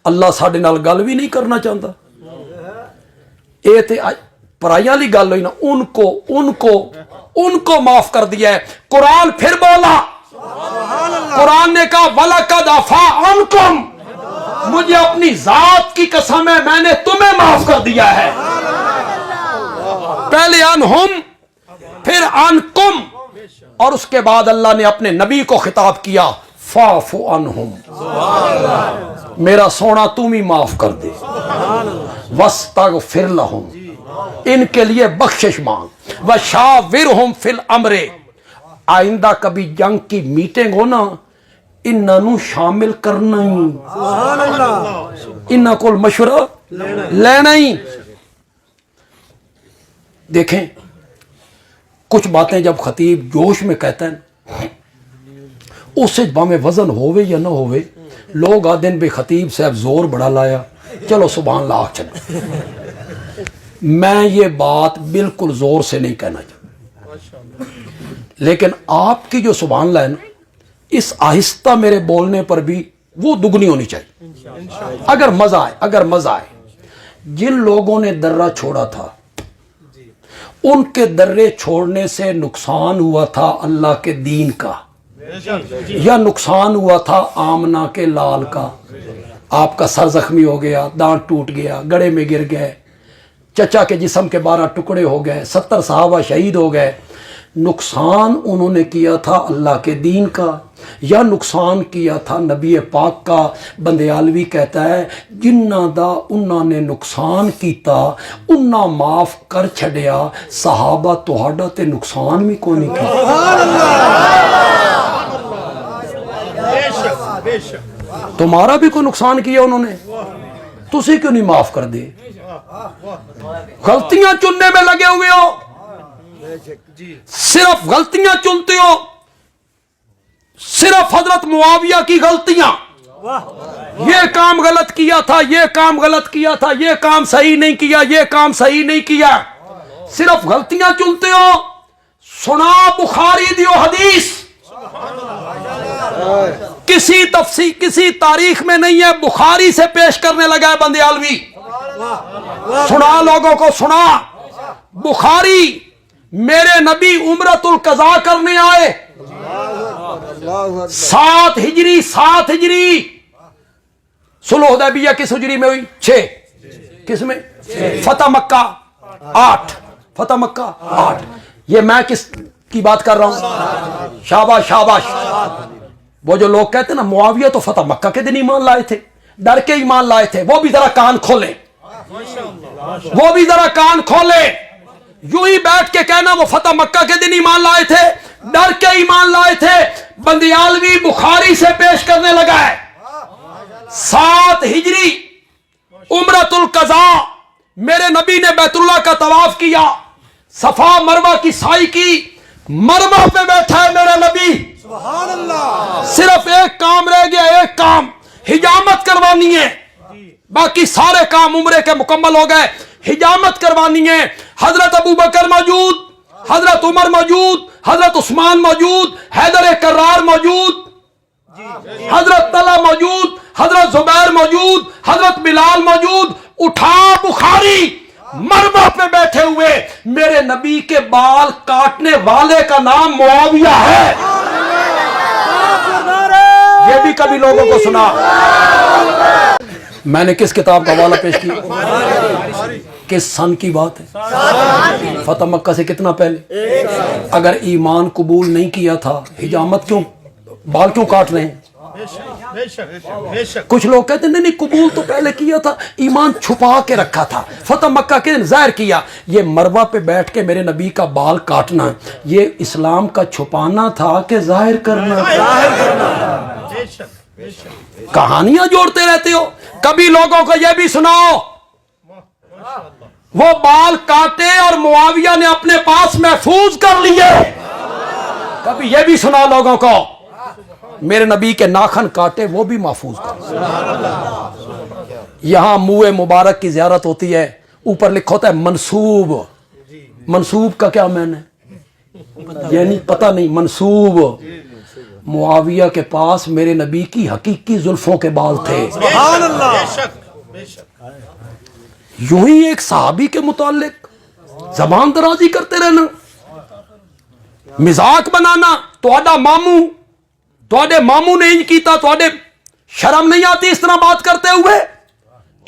اللہ ساڈے نال گل بھی نہیں کرنا چاہتا، یہ تے پرائیاں لی گل ہوئی نا، ان کو معاف کر دیا ہے. قرآن پھر بولا، قرآن نے کہا وَلَقَدْ عَفَا عَنْكُمْ، مجھے اپنی ذات کی قسم ہے میں نے تمہیں معاف کر دیا ہے. پہلے عنہم پھر عنکم، اور اس کے بعد اللہ نے اپنے نبی کو خطاب کیا فاعف عنہم، میرا سونا تم ہی معاف کر دے، واستغفر لہم، ان کے لیے بخشش مانگ، وشاورہم فی الامر، آئندہ کبھی جنگ کی میٹنگ ہو نا انہوں شامل کرنا ہی، انہوں کو مشورہ لینا ہی. دیکھیں کچھ باتیں جب خطیب جوش میں کہتا ہے اس سے باں میں وزن ہوئے یا نہ ہوئے، لوگ آدھن بھی خطیب صاحب زور بڑا لایا، چلو سبحان اللہ چلو. میں یہ بات بالکل زور سے نہیں کہنا چاہتا، لیکن آپ کی جو سبحان اللہ ہے نا، اس آہستہ میرے بولنے پر بھی وہ دگنی ہونی چاہیے اگر مزہ آئے. جن لوگوں نے درہ چھوڑا تھا ان کے درے چھوڑنے سے نقصان ہوا تھا اللہ کے دین کا یا نقصان ہوا تھا آمنہ کے لال کا؟ آپ کا سر زخمی ہو گیا، دانت ٹوٹ گیا، گڑے میں گر گئے، چچا کے جسم کے 12 ٹکڑے ہو گئے، 70 صحابہ شہید ہو گئے. نقصان انہوں نے کیا تھا اللہ کے دین کا یا نقصان کیا تھا نبی پاک کا؟ بندیالوی کہتا ہے جنہ دا انہوں نے نقصان کیتا انہاں معاف کر چھڑیا، صحابہ تہاڈا تے نقصان بھی کوئی نہیں کیا، تمہارا بھی کوئی نقصان کیا انہوں نے، تسی کیوں نہیں معاف کر دے؟ غلطیاں چننے میں لگے ہوئے ہو، صرف غلطیاں چنتے ہو، صرف حضرت معاویہ کی غلطیاں، یہ کام غلط کیا تھا، یہ کام غلط کیا تھا، یہ کام صحیح نہیں کیا، یہ کام صحیح نہیں کیا، صرف غلطیاں چنتے ہو. سنا بخاری دیو حدیث کسی تفسیر کسی تاریخ میں نہیں ہے، بخاری سے پیش کرنے لگا ہے بندیالوی. سنا لوگوں کو، سنا بخاری، میرے نبی عمرۃ القضاء کرنے آئے 7 ہجری، صلح حدیبیہ کس ہجری میں ہوئی؟ 6. کس میں؟ فتح مکہ 8. فتح مکہ 8. یہ میں کس کی بات کر رہا ہوں؟ شاباش شاباش. وہ جو لوگ کہتے ہیں نا معاویہ تو فتح مکہ کے دن ایمان لائے تھے، ڈر کے ایمان لائے تھے، وہ بھی ذرا کان کھولیں، وہ بھی ذرا کان کھولیں. یوں ہی بیٹھ کے کہنا وہ فتح مکہ کے دن ایمان لائے تھے، ڈر کے ایمان لائے تھے. بندیالوی بخاری سے پیش کرنے لگا ہے 7 ہجری عمرۃ القضاء، میرے نبی نے بیت اللہ کا طواف کیا، صفا مروہ کی سعی کی، مرمہ پہ بیٹھا ہے میرا نبی، سبحان اللہ. صرف ایک کام رہ گیا، ایک کام حجامت کروانی ہے، باقی سارے کام عمرے کے مکمل ہو گئے. حجامت کروانی ہے. حضرت ابو بکر موجود، حضرت عمر موجود، حضرت عثمان موجود، حیدر کرار موجود، حضرت طلحہ موجود، حضرت زبیر موجود، حضرت بلال موجود. उठा बुखारी, मरबा पे बैठे हुए मेरे नबी के बाल काटने वाले का नाम मुआविया है। ये भी कभी लोगों को सुना। मैंने किस किताब का हवाला पेश किया? किस सन की बात है? फतह मक्का से कितना पहले? अगर ईमान कबूल नहीं किया था, हिजामत क्यों, बाल क्यों काट रहे हैं? कुछ लोग कहते हैं नहीं कबूल तो पहले किया था, ईमान छुपा के रखा था, फतह मक्का के दिन जाहिर किया। ये मरवा पे बैठ के मेरे नबी का बाल काटना, ये इस्लाम का छुपाना था कि जाहिर करना? कहानियां जोड़ते रहते हो। कभी लोगों को यह भी सुनाओ वो बाल काटे और मुआविया ने अपने पास महफूज कर लिए। कभी यह भी सुना लोगों को मेरे नबी के नाखन काटे वो भी महफूज कर। यहां मुए मुबारक की ज़ियारत होती है, ऊपर लिखा होता है मंसूब। मंसूब का क्या मैंने ये नहीं पता नहीं। मंसूब मुआविया के पास मेरे नबी की हकीकी जुल्फों के बाल थे। यूं ही एक सहाबी के मुतालिक जबान दराजी करते रहना, मजाक बनाना। तुहाडे मामू ने इंज कीता, तुहाडे शर्म नहीं आती इस तरह बात करते हुए?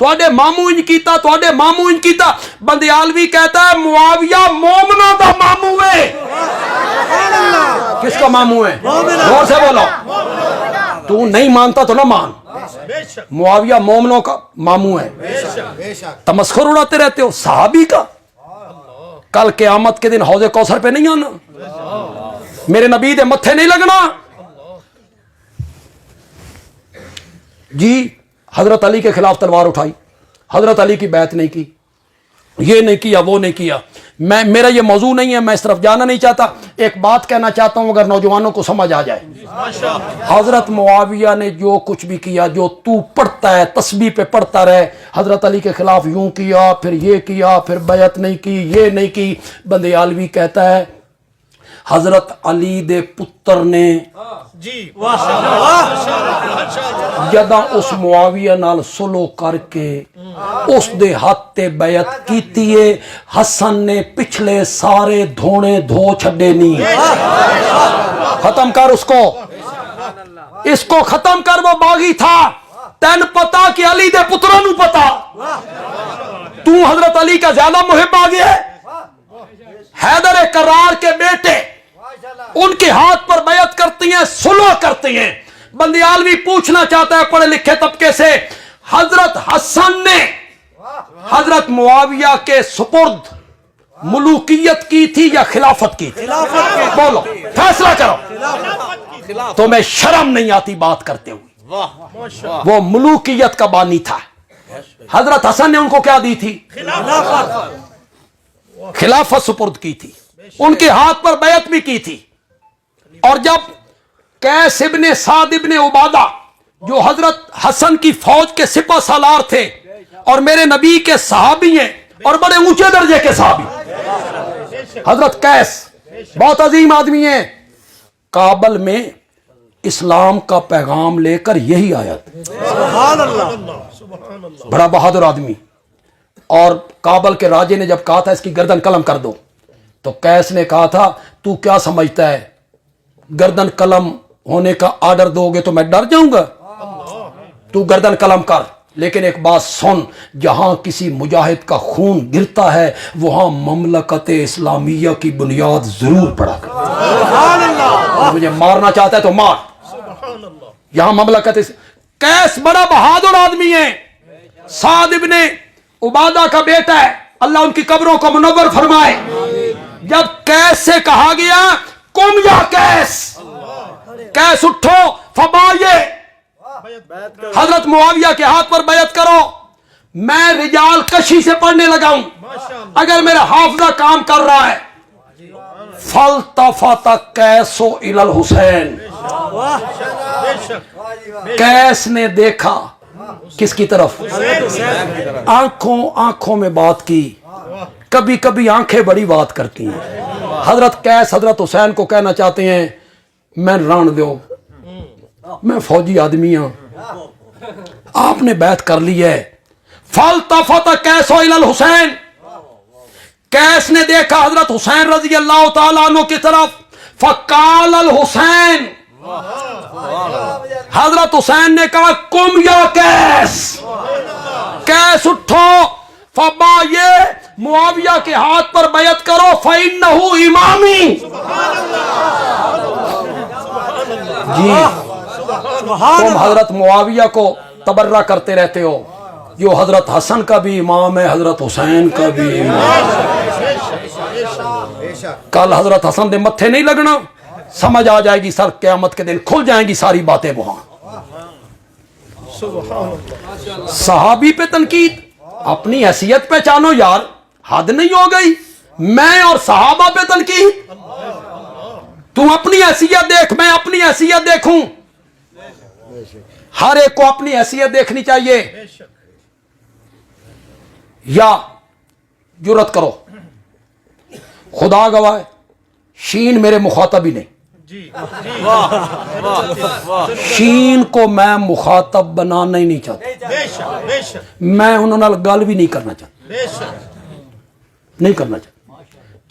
तुहाडे मामू इंज कीता, तुहाडे मामू इंज कीता। बंदियालवी कहता है मुआविया मोमना दा मामू है। किसका मामू है? जोर से बोलो। तू नहीं मानता तो ना मान। मुआविया मोमनों का मामू है। तमस्खुर उड़ाते रहते हो सहाबी का। कल क़यामत के दिन हौज़े कौसर पे नहीं आना, मेरे नबी दे मत्थे नहीं लगना। जी हजरत अली के खिलाफ तलवार उठाई, हजरत अली की बैत नहीं की, ये नहीं किया, वो नहीं किया। मेरा ये मौजू नहीं है, मैं इस तरफ जाना नहीं चाहता। एक बात कहना चाहता हूं अगर नौजवानों को समझ आ जाए। हजरत मुआविया ने जो कुछ भी किया, जो तू पढ़ता है तस्बीह पे पढ़ता रहे, हजरत अली के खिलाफ यूं किया, फिर ये किया, फिर बैत नहीं की, ये नहीं की। बंदियालवी कहता है हजरत अली दे पुत्र ने जदा उस मुआविया नाल सुलह करके उस दे हाथ ते बैत कीती है, हसन ने पिछले सारे धोने धो छड़े नहीं। खत्म कर उसको, इसको खत्म कर। वो बागी था, तेन पता कि अली दे पुत्रों नू पता। तू हजरत अली का ज्यादा मुहिब आ गया। हैदर करार के बेटे उनके हाथ पर बैत करती हैं, सुलह करती हैं। बंदियालवी पूछना चाहता है पढ़े लिखे तबके से, हजरत हसन ने हजरत मुआविया के सुपुर्द मुलूकियत की थी या खिलाफत की थी? बोलो, फैसला करो। तो मैं शर्म नहीं आती बात करते हुए। वो मुलूकियत का बानी था। हजरत हसन ने उनको क्या दी थी? खिलाफत सुपुर्द की थी, उनके हाथ पर बैत भी की थी। और जब कैस इब्ने साद इब्ने उबादा जो हजरत हसन की फौज के सिपा सालार थे और मेरे नबी के सहाबी हैं और बड़े ऊंचे दर्जे के सहाबी, हजरत कैस बहुत अजीम आदमी हैं। काबल में इस्लाम का पैगाम लेकर यही आया, बड़ा बहादुर आदमी। और काबल के राजे ने जब कहा था इसकी गर्दन कलम कर दो, तो कैस ने कहा था तू क्या समझता है गर्दन कलम होने का आर्डर दोगे तो मैं डर जाऊंगा? तू गर्दन कलम कर, लेकिन एक बात सुन, जहां किसी मुजाहिद का खून गिरता है वहां ममलकत इस्लामिया की बुनियाद जरूर पड़ा कर। मुझे मारना चाहता है तो मार। यहां ममलकत कैस बड़ा बहादुर आदमी है, साद इब्ने उबादा का बेटा है, अल्लाह उनकी कब्रों को मुनव्वर फरमाए। जब कैस से कहा गया कुम या कैस, कैस उठो फबाये, हजरत मुआविया के हाथ पर बैत करो। मैं रिजाल कशी से पढ़ने लगा हूं, अगर मेरा हाफजा काम कर रहा है। फलतफत कैसो इलल हुसैन, कैस ने देखा किसकी तरफ? आंखों आंखों में बात की। कभी कभी आंखें बड़ी बात करती हैं। हजरत कैस हजरत हुसैन को कहना चाहते हैं मैं रान दो, मैं फौजी आदमी हूं, आपने बैत कर ली है। फल्तफत कैसो इलल हुसैन, कैस ने देखा हजरत हुसैन रजी अल्लाह ताला अन्हु की तरफ, फकाल अल हुसैन, हजरत हुसैन ने कहा कुम या कैस, कैस उठो, फबा ये मुआविया के हाथ पर बैत करो, फइन्नहु इमामी। जी तुम हजरत मुआविया को तबर्रा करते रहते हो, जो हजरत हसन का भी इमाम है, हजरत हुसैन का भी इमाम है। कल हजरत हसन दे मत्थे नहीं लगना, समझ आ जाएगी सर, क़यामत के दिन खुल जाएंगी सारी बातें वहां। सहाबी पे तनकीद, अपनी हैसियत पहचानो यार, हद नहीं हो गई? मैं और सहाबा पे तनकीद, तू अपनी हैसियत देख, मैं अपनी हैसियत देखूं। हर एक को अपनी हैसियत देखनी चाहिए। या जुर्रत करो, खुदा गवाह है, शीन मेरे मुखातब ही नहीं, शीन को मैं मुखातब बनाना ही नहीं चाहता, मैं उन्होंने गल भी नहीं करना चाहता, नहीं करना चाहता।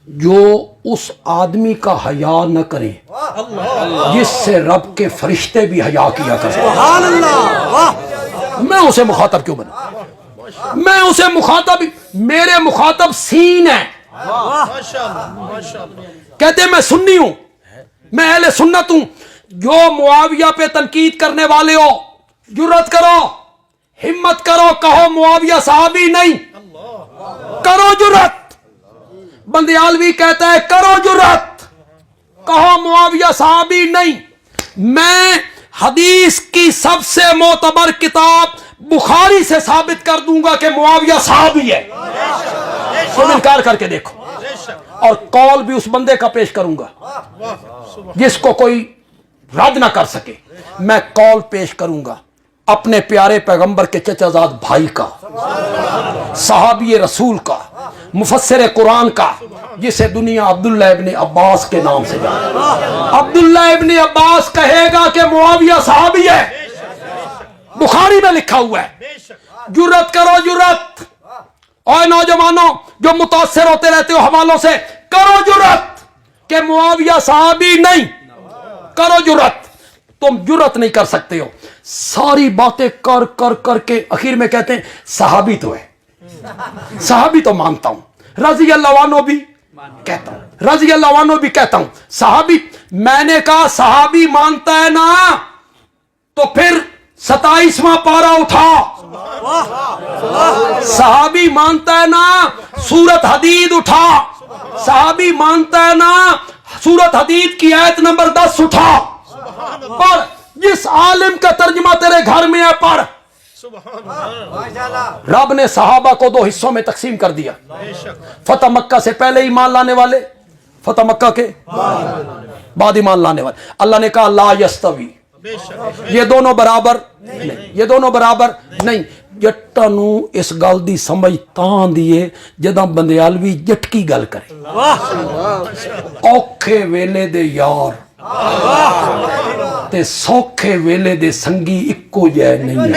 जो उस आदमी का हया न करे जिससे रब के फरिश्ते भी हया किया करते, मैं उसे मुखातब क्यों बना? मैं उसे मुखातब, मेरे मुखातब सीन है। कहते मैं सुन्नी हूं, मैं अहले सुन्नत हूं। जो मुआविया पे तनकीद करने वाले हो, जुर्रत करो, हिम्मत करो, कहो मुआविया साहबी नहीं, करो जुर्रत। बंदियालवी कहता है करो जुर्रत, कहो मुआविया साहबी नहीं। मैं हदीस की सबसे मोतबर किताब बुखारी से साबित कर दूंगा कि मुआविया साहबी है, तुम इनकार करके देखो। और कौल भी उस बंदे का पेश करूंगा जिसको कोई रद्द ना कर सके। मैं कौल पेश करूंगा अपने प्यारे पैगंबर के चचाजाद भाई का, सहाबी रसूल का, मुफस्सिर कुरान का, जिसे दुनिया अब्दुल्ला इब्न अब्बास के नाम से जाने। अब्दुल्ला इब्न अब्बास कहेगा कि मुआविया सहाबी है, बुखारी में लिखा हुआ है। जुर्रत करो जुर्रत, और नौजवानों जो मुतासिर होते रहते हो हवालों से, करो जुर्रत कि मुआविया सहाबी नहीं, करो जुर्रत। तुम जुर्रत नहीं कर सकते हो, सारी बातें कर कर करके आखिर में कहते हैं सहाबी तो है, सहाबी तो मानता हूं, रजी अल्लाह अन्हु भी कहता हूं, रजी अल्लाह अन्हु भी कहता हूं, सहाबी। मैंने कहा सहाबी मानता है ना, तो फिर 27वां पारा उठा। सहाबी मानता है ना, सूरत हदीद उठा। सहाबी मानता है ना, सूरत हदीद की आयत नंबर 10 उठा। पर जिस आलिम का तर्जुमा तेरे घर में है पढ़। रब ने सहाबा को 2 हिस्सों में तकसीम कर दिया, फतह मक्का से पहले ईमान लाने वाले, फतह मक्का के बाद ईमान लाने वाले। अल्लाह ने कहा ला यस्तवी, ये दोनों बराबर नहीं, ये दोनों बराबर नहीं। जट्टा नू इस गल दी समझ तां दिए जदां बंदियालवी जट की गल करे। औखे वेले दे यार ते सौखे वेले दे संगी इक्को जै नहीं है।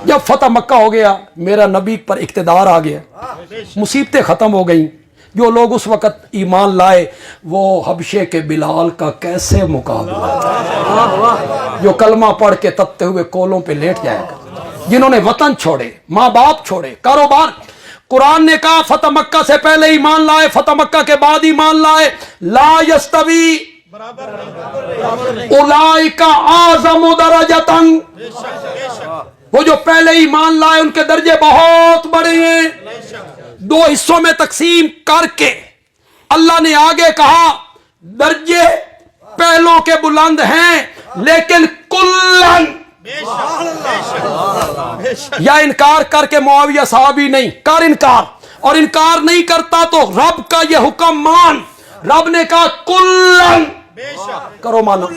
जब फतह मक्का हो गया, मेरा नबी पर इक्तदार आ गया, मुसीबतें खत्म हो गई। जो लोग उस वक़्त ईमान लाए, वो हबशे के बिलाल का कैसे मुकाबला, जो कलमा पढ़ के तपते हुए कोलों पे लेट जाएगा, जिन्होंने वतन छोड़े, माँ बाप छोड़े, कारोबार। कुरान ने कहा फतह मक्का से पहले ईमान लाए, फतह मक्का के बाद ईमान लाए, ला यस्तवी उलाइका आज़मु दरजतन, वो जो पहले ईमान लाए उनके दर्जे बहुत बड़े हैं। 2 हिस्सों में तकसीम करके अल्लाह ने आगे कहा दर्जे पहलों के बुलंद हैं, लेकिन कुल्लन, या इनकार करके मुआविया साहबी नहीं, कर इनकार, और इनकार नहीं करता तो रब का यह हुक्म मान। रब ने कहा कुल्लन करो, मानो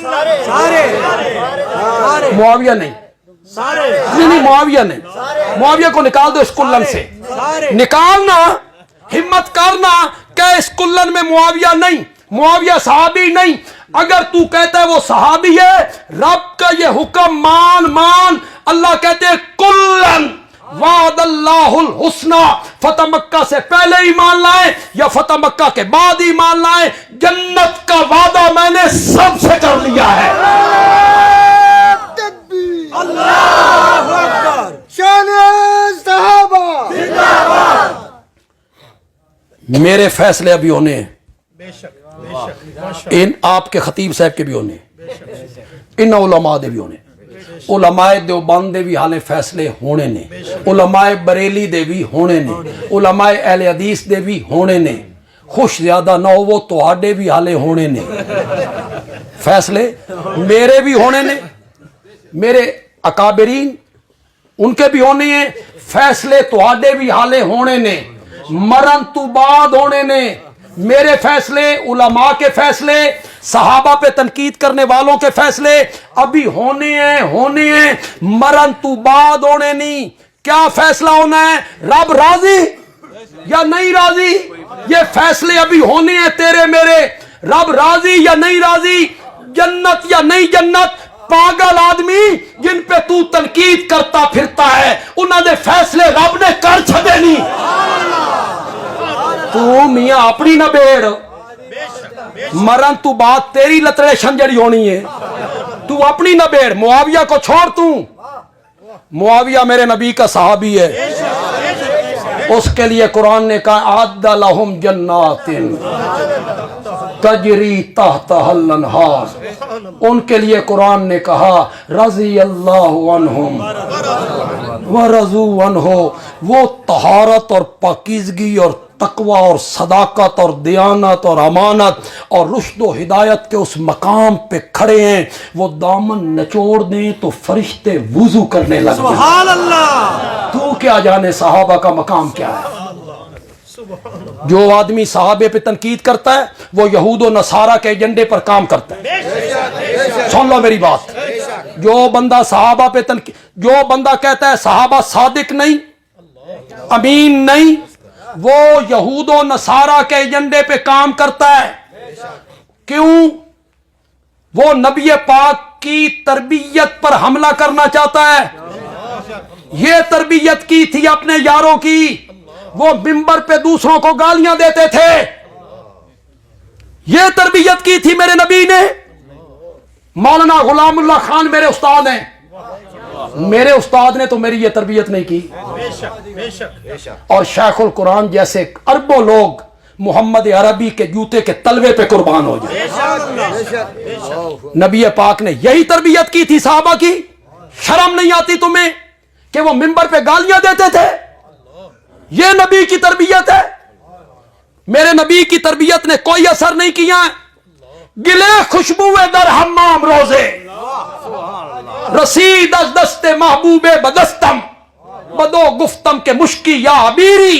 मुआविया नहीं, नहीं मुआविया नहीं, मुआविया को निकाल दो इस कुल्लन से, निकालना, हिम्मत करना कि इस कुल्लन में मुआविया नहीं, मुआविया सहाबी नहीं। अगर तू कहता है वो सहाबी है, रब का ये हुक्म मान मान, اللہ کہتے ہیں کلن وعد اللہ الحسنہ، فتح مکہ سے پہلے ایمان لائیں یا فتح مکہ کے بعد ایمان لائیں، جنت کا وعدہ میں نے سب سے کر لیا ہے۔ اللہ اکبر، شان صحابہ، میرے فیصلے ابھی ہونے ہیں، ان آپ کے خطیب صاحب کے بھی ہونے ہیں، ان علماء دے بھی ہونے، علماء دیوبند دے بھی حالے فیصلے ہونے نے، علماء بریلی دے بھی ہونے نے، علماء اہل حدیث دے بھی ہونے نے، خوش زیادہ نہ ہو وہ تہاڈے بھی حالے ہونے نے، فیصلے میرے بھی ہونے نے، میرے اکابرین ان کے بھی ہونے ہیں، فیصلے تہاڈے بھی حالے ہونے نے، مرن تو بعد ہونے نے، میرے فیصلے، علماء کے فیصلے، صحابہ پہ تنقید کرنے والوں کے فیصلے ابھی ہونے ہیں، مرن تو بعد ہونے نہیں۔ کیا فیصلہ ہونا ہے؟ رب راضی یا نہیں راضی، یہ فیصلے ابھی ہونے ہیں تیرے میرے، رب راضی یا نہیں راضی، جنت یا نہیں جنت۔ پاگل آدمی جن پہ تو تنقید کرتا پھرتا ہے انہوں نے فیصلے رب نے کر چھڑے نہیں، تو میاں اپنی نہ بیڑ، مرن تو بات تیری لتڑے شنجڑی ہونی ہے، تو اپنی نہ بیڑ۔ معاویہ کو چھوڑ، تو معاویہ میرے نبی کا صحابی ہے، اس کے لیے قرآن نے کہا اعد لہم جنات تجری تحتہا الانہار، ان کے لیے قرآن نے کہا رضی اللہ عنہم ورضوا عنہ، وہ طہارت اور پاکیزگی اور تقوی اور صداقت اور دیانت اور امانت اور رشد و ہدایت کے اس مقام پہ کھڑے ہیں، وہ دامن نچوڑ دیں تو فرشتے وضو کرنے لگتے ہیں۔ سبحان اللہ، تو کیا جانے صحابہ کا مقام کیا ہے؟ جو آدمی صحابے پہ تنقید کرتا ہے وہ یہود و نصارہ کے ایجنڈے پر کام کرتا ہے۔ سن لو میری بات، جو بندہ صحابہ پہ تنقید، جو بندہ کہتا ہے صحابہ صادق نہیں، امین نہیں، وہ یہود و نصارہ کے ایجنڈے پہ کام کرتا ہے۔ کیوں؟ وہ نبی پاک کی تربیت پر حملہ کرنا چاہتا ہے۔ یہ تربیت کی تھی اپنے یاروں کی، وہ منبر پہ دوسروں کو گالیاں دیتے تھے، یہ تربیت کی تھی میرے نبی نے۔ مولانا غلام اللہ خان میرے استاد ہیں، میرے استاد نے تو میری یہ تربیت نہیں کی، اور شیخ القرآن جیسے اربوں لوگ محمد عربی کے جوتے کے تلوے پہ قربان ہو جائے۔ نبی پاک نے یہی تربیت کی تھی صحابہ کی۔ شرم نہیں آتی تمہیں کہ وہ منبر پہ گالیاں دیتے تھے؟ یہ نبی کی تربیت ہے؟ میرے نبی کی تربیت نے کوئی اثر نہیں کیا۔ گلے خوشبو در حمام روزے، رسید از دست محبوب بدستم، بدو گفتم کے مشکی یا عبیری،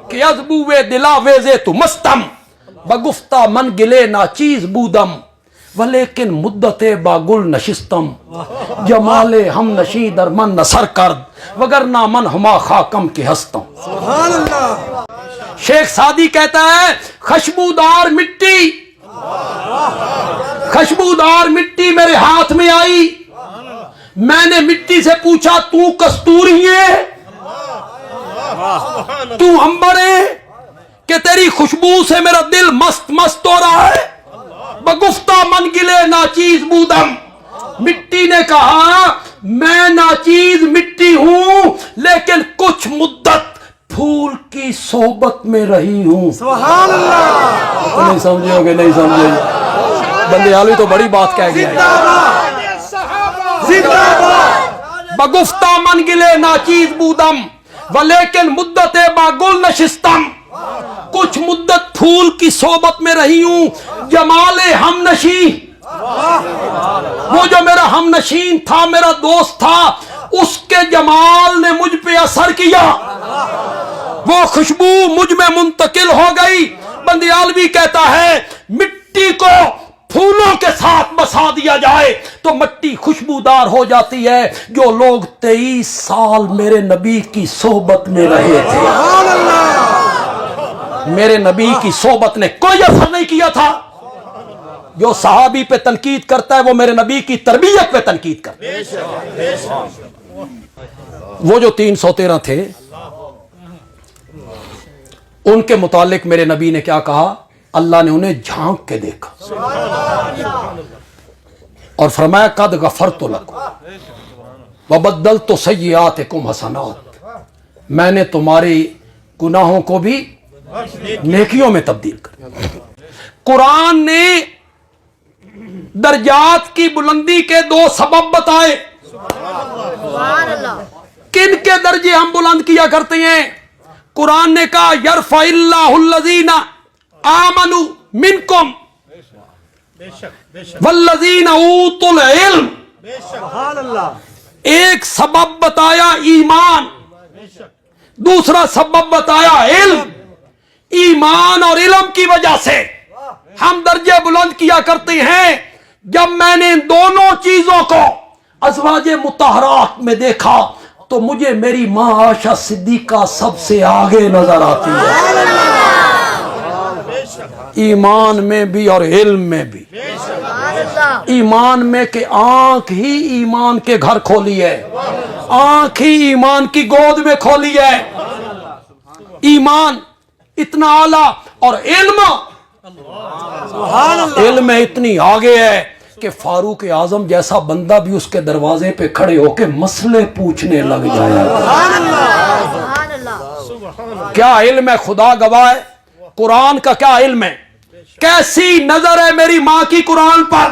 کہ از بوے دلا ویزے تو مستم، بگفتہ من گلے ناچیز بودم، ولیکن مدت با گل نشستم، جمال ہم نشی در من نثر کرد، وگرنہ من ہما خاکم کی ہستم۔ سبحان اللہ، شیخ سعدی کہتا ہے خوشبودار مٹی، خوشبودار مٹی میرے ہاتھ میں آئی، میں نے مٹی سے پوچھا تو کستوری ہے، تو عنبر ہے، کہ تیری خوشبو سے میرا دل مست مست ہو رہا ہے۔ بگفتہ من گلے ناچیز بودم، مٹی نے کہا میں ناچیز مٹی ہوں لیکن کچھ مدت پھول کی صحبت میں رہی ہوں۔ سبحان اللہ، تو نہیں سمجھے ہوگے، نہیں سمجھے، بندے عالی تو بڑی بات کہہ گیا ہے۔ زندہ باد، بگفتہ من گلے ناچیز بودم ولیکن مدت با گل نشستم، کچھ مدت پھول کی صحبت میں رہی ہوں، جمال ہم نشی، وہ جو میرا ہم نشین تھا، میرا دوست تھا، اس کے جمال نے مجھ پہ اثر کیا، وہ خوشبو مجھ میں منتقل ہو گئی۔ بندیالوی کہتا ہے مٹی کو پھولوں کے ساتھ بسا دیا جائے تو مٹی خوشبودار ہو جاتی ہے۔ جو لوگ 23 سال میرے نبی کی صحبت میں رہے تھے، سبحان اللہ، میرے نبی کی صحبت نے کوئی اثر نہیں کیا تھا۔ جو صحابی پہ تنقید کرتا ہے وہ میرے نبی کی تربیت پہ تنقید کرتا ہے۔ وہ جو 313 تھے ان کے متعلق میرے نبی نے کیا کہا؟ اللہ نے انہیں جھانک کے دیکھا اور فرمایا قد غفرت لکم وبدلت سیئاتکم حسنات، میں نے تمہاری گناہوں کو بھی نیکیوں میں تبدیل کر۔ قرآن نے درجات کی بلندی کے 2 سبب بتائے۔ کن کے درجے ہم بلند کیا کرتے ہیں؟ قرآن نے کہا یرفع اللہ الذین آمنوا منکم والذین اوتوا العلم۔ سبحان اللہ، ایک سبب بتایا ایمان، دوسرا سبب بتایا علم۔ ایمان اور علم کی وجہ سے ہم درجے بلند کیا کرتے ہیں۔ جب میں نے ان دونوں چیزوں کو ازواج مطہرات میں دیکھا تو مجھے میری ماں عائشہ صدیقہ سب سے آگے نظر آتی ہے، ایمان میں بھی اور علم میں بھی۔ ایمان میں کہ آنکھ ہی ایمان کے گھر کھولی ہے، آنکھ ہی ایمان کی گود میں کھولی ہے، ایمان اتنا اعلیٰ، اور علم علم میں اتنی آگے ہے کہ فاروق اعظم جیسا بندہ بھی اس کے دروازے پہ کھڑے ہو کے مسئلے پوچھنے لگ جائے۔ کیا علم ہے، خدا گواہ ہے۔ قرآن کا کیا علم ہے، کیسی نظر ہے میری ماں کی قرآن پر۔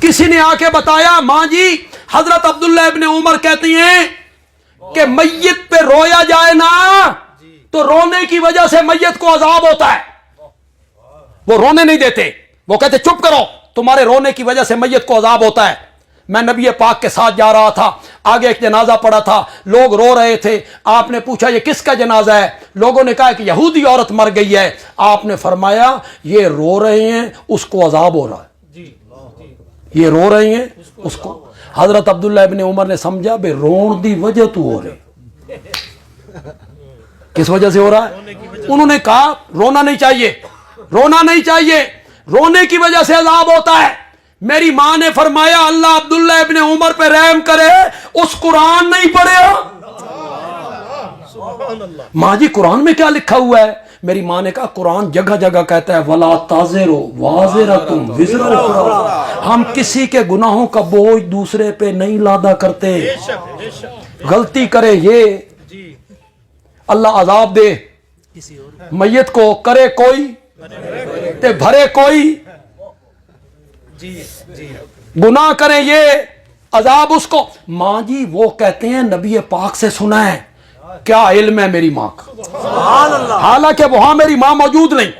کسی نے آ کے بتایا ماں جی حضرت عبداللہ ابن عمر کہتی ہیں کہ میت پہ رویا جائے نا تو رونے کی وجہ سے میت کو عذاب ہوتا ہے۔ وہ رونے نہیں دیتے، وہ کہتے چپ کرو، تمہارے رونے کی وجہ سے میت کو عذاب ہوتا ہے۔ میں نبی پاک کے ساتھ جا رہا تھا، آگے ایک جنازہ پڑا تھا، لوگ رو رہے تھے۔ آپ نے پوچھا یہ کس کا جنازہ ہے؟ لوگوں نے کہا کہ یہودی عورت مر گئی ہے۔ آپ نے فرمایا یہ رو رہے ہیں اس کو عذاب ہو رہا ہے، یہ رو رہے ہیں اس کو۔ حضرت عبداللہ ابن عمر نے سمجھا بے رون دی وجہ تو ہو رہی، کس وجہ سے ہو رہا ہے؟ انہوں نے کہا رونا نہیں چاہیے، رونا نہیں چاہیے، رونے کی وجہ سے عذاب ہوتا ہے۔ میری ماں نے فرمایا اللہ عبداللہ ابن عمر پہ رحم کرے، اس قرآن نہیں پڑھے ہو۔ ماں جی قرآن میں کیا لکھا ہوا ہے؟ میری ماں نے کہا قرآن جگہ جگہ کہتا ہے وَلَا تَزِرُ وَازِرَةٌ وِزْرَ أُخْرَىٰ، ہم کسی کے گناہوں کا بوجھ دوسرے پہ نہیں لادا کرتے۔ غلطی کرے یہ اللہ عذاب دے میت کو، کرے کوئی تے بھرے کوئی، گناہ کریں یہ عذاب اس کو۔ ماں جی وہ کہتے ہیں نبی پاک سے سنا ہے، کیا علم ہے میری ماں کا، حالانکہ وہاں میری ماں موجود نہیں،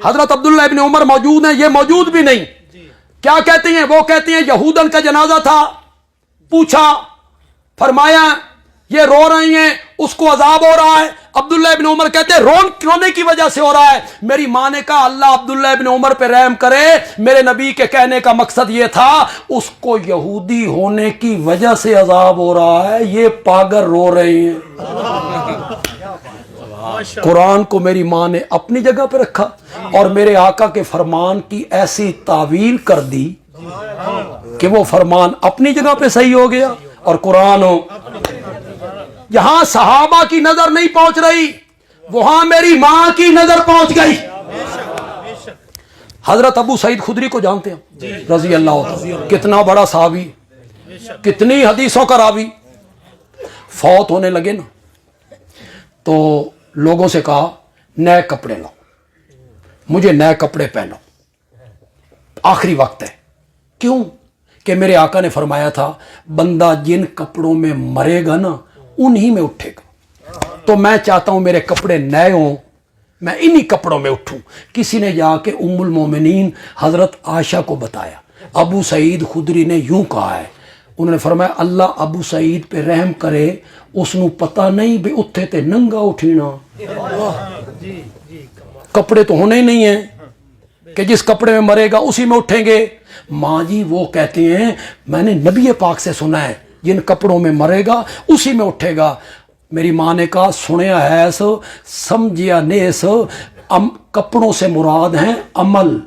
حضرت عبداللہ ابن عمر موجود ہیں، یہ موجود بھی نہیں۔ کیا کہتے ہیں؟ وہ کہتے ہیں یہودن کا جنازہ تھا، پوچھا، فرمایا یہ رو رہی ہیں اس کو عذاب ہو رہا ہے۔ عبداللہ ابن عمر کہتے ہیں رونے کی وجہ سے ہو رہا ہے۔ میری ماں نے کہا اللہ عبداللہ ابن عمر پہ رحم کرے، میرے نبی کے کہنے کا مقصد یہ تھا اس کو یہودی ہونے کی وجہ سے عذاب ہو رہا ہے، یہ پاگل رو رہے ہیں۔ قرآن کو میری ماں نے اپنی جگہ پہ رکھا اور میرے آقا کے فرمان کی ایسی تعویل کر دی کہ وہ فرمان اپنی جگہ پہ صحیح ہو گیا اور قرآن یہاں صحابہ کی نظر نہیں پہنچ رہی، وہاں میری ماں کی نظر پہنچ گئی۔ حضرت ابو سعید خدری کو جانتے ہیں رضی اللہ عنہ، کتنا بڑا صحابی، کتنی حدیثوں کا راوی۔ فوت ہونے لگے نا تو لوگوں سے کہا نئے کپڑے لاؤ، مجھے نئے کپڑے پہنو، آخری وقت ہے۔ کیوں کہ میرے آقا نے فرمایا تھا بندہ جن کپڑوں میں مرے گا نا انہی میں اٹھے گا، تو میں چاہتا ہوں میرے کپڑے نئے ہوں، میں انہی کپڑوں میں اٹھوں۔ کسی نے جا کے ام المومنین حضرت عائشہ کو بتایا، ابو سعید خدری نے یوں کہا ہے۔ انہوں نے فرمایا اللہ ابو سعید پہ رحم کرے، اس نو پتہ نہیں بھی اتھے تے ننگا اٹھینا، کپڑے تو ہونے ہی نہیں ہیں کہ جس کپڑے میں مرے گا اسی میں اٹھیں گے۔ ماں جی وہ کہتے ہیں میں نے نبی پاک سے سنا ہے جن کپڑوں میں مرے گا اسی میں اٹھے گا۔ میری ماں نے کہا سنیا ہے سو سمجھیا نیس، کپڑوں سے مراد ہیں عمل،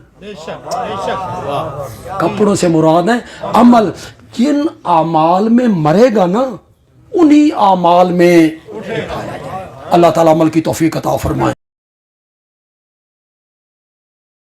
کپڑوں سے مراد ہیں عمل۔ جن اعمال میں مرے گا نا انہی اعمال میں اٹھایا جائے. اللہ تعالیٰ عمل کی توفیق عطا فرمائے.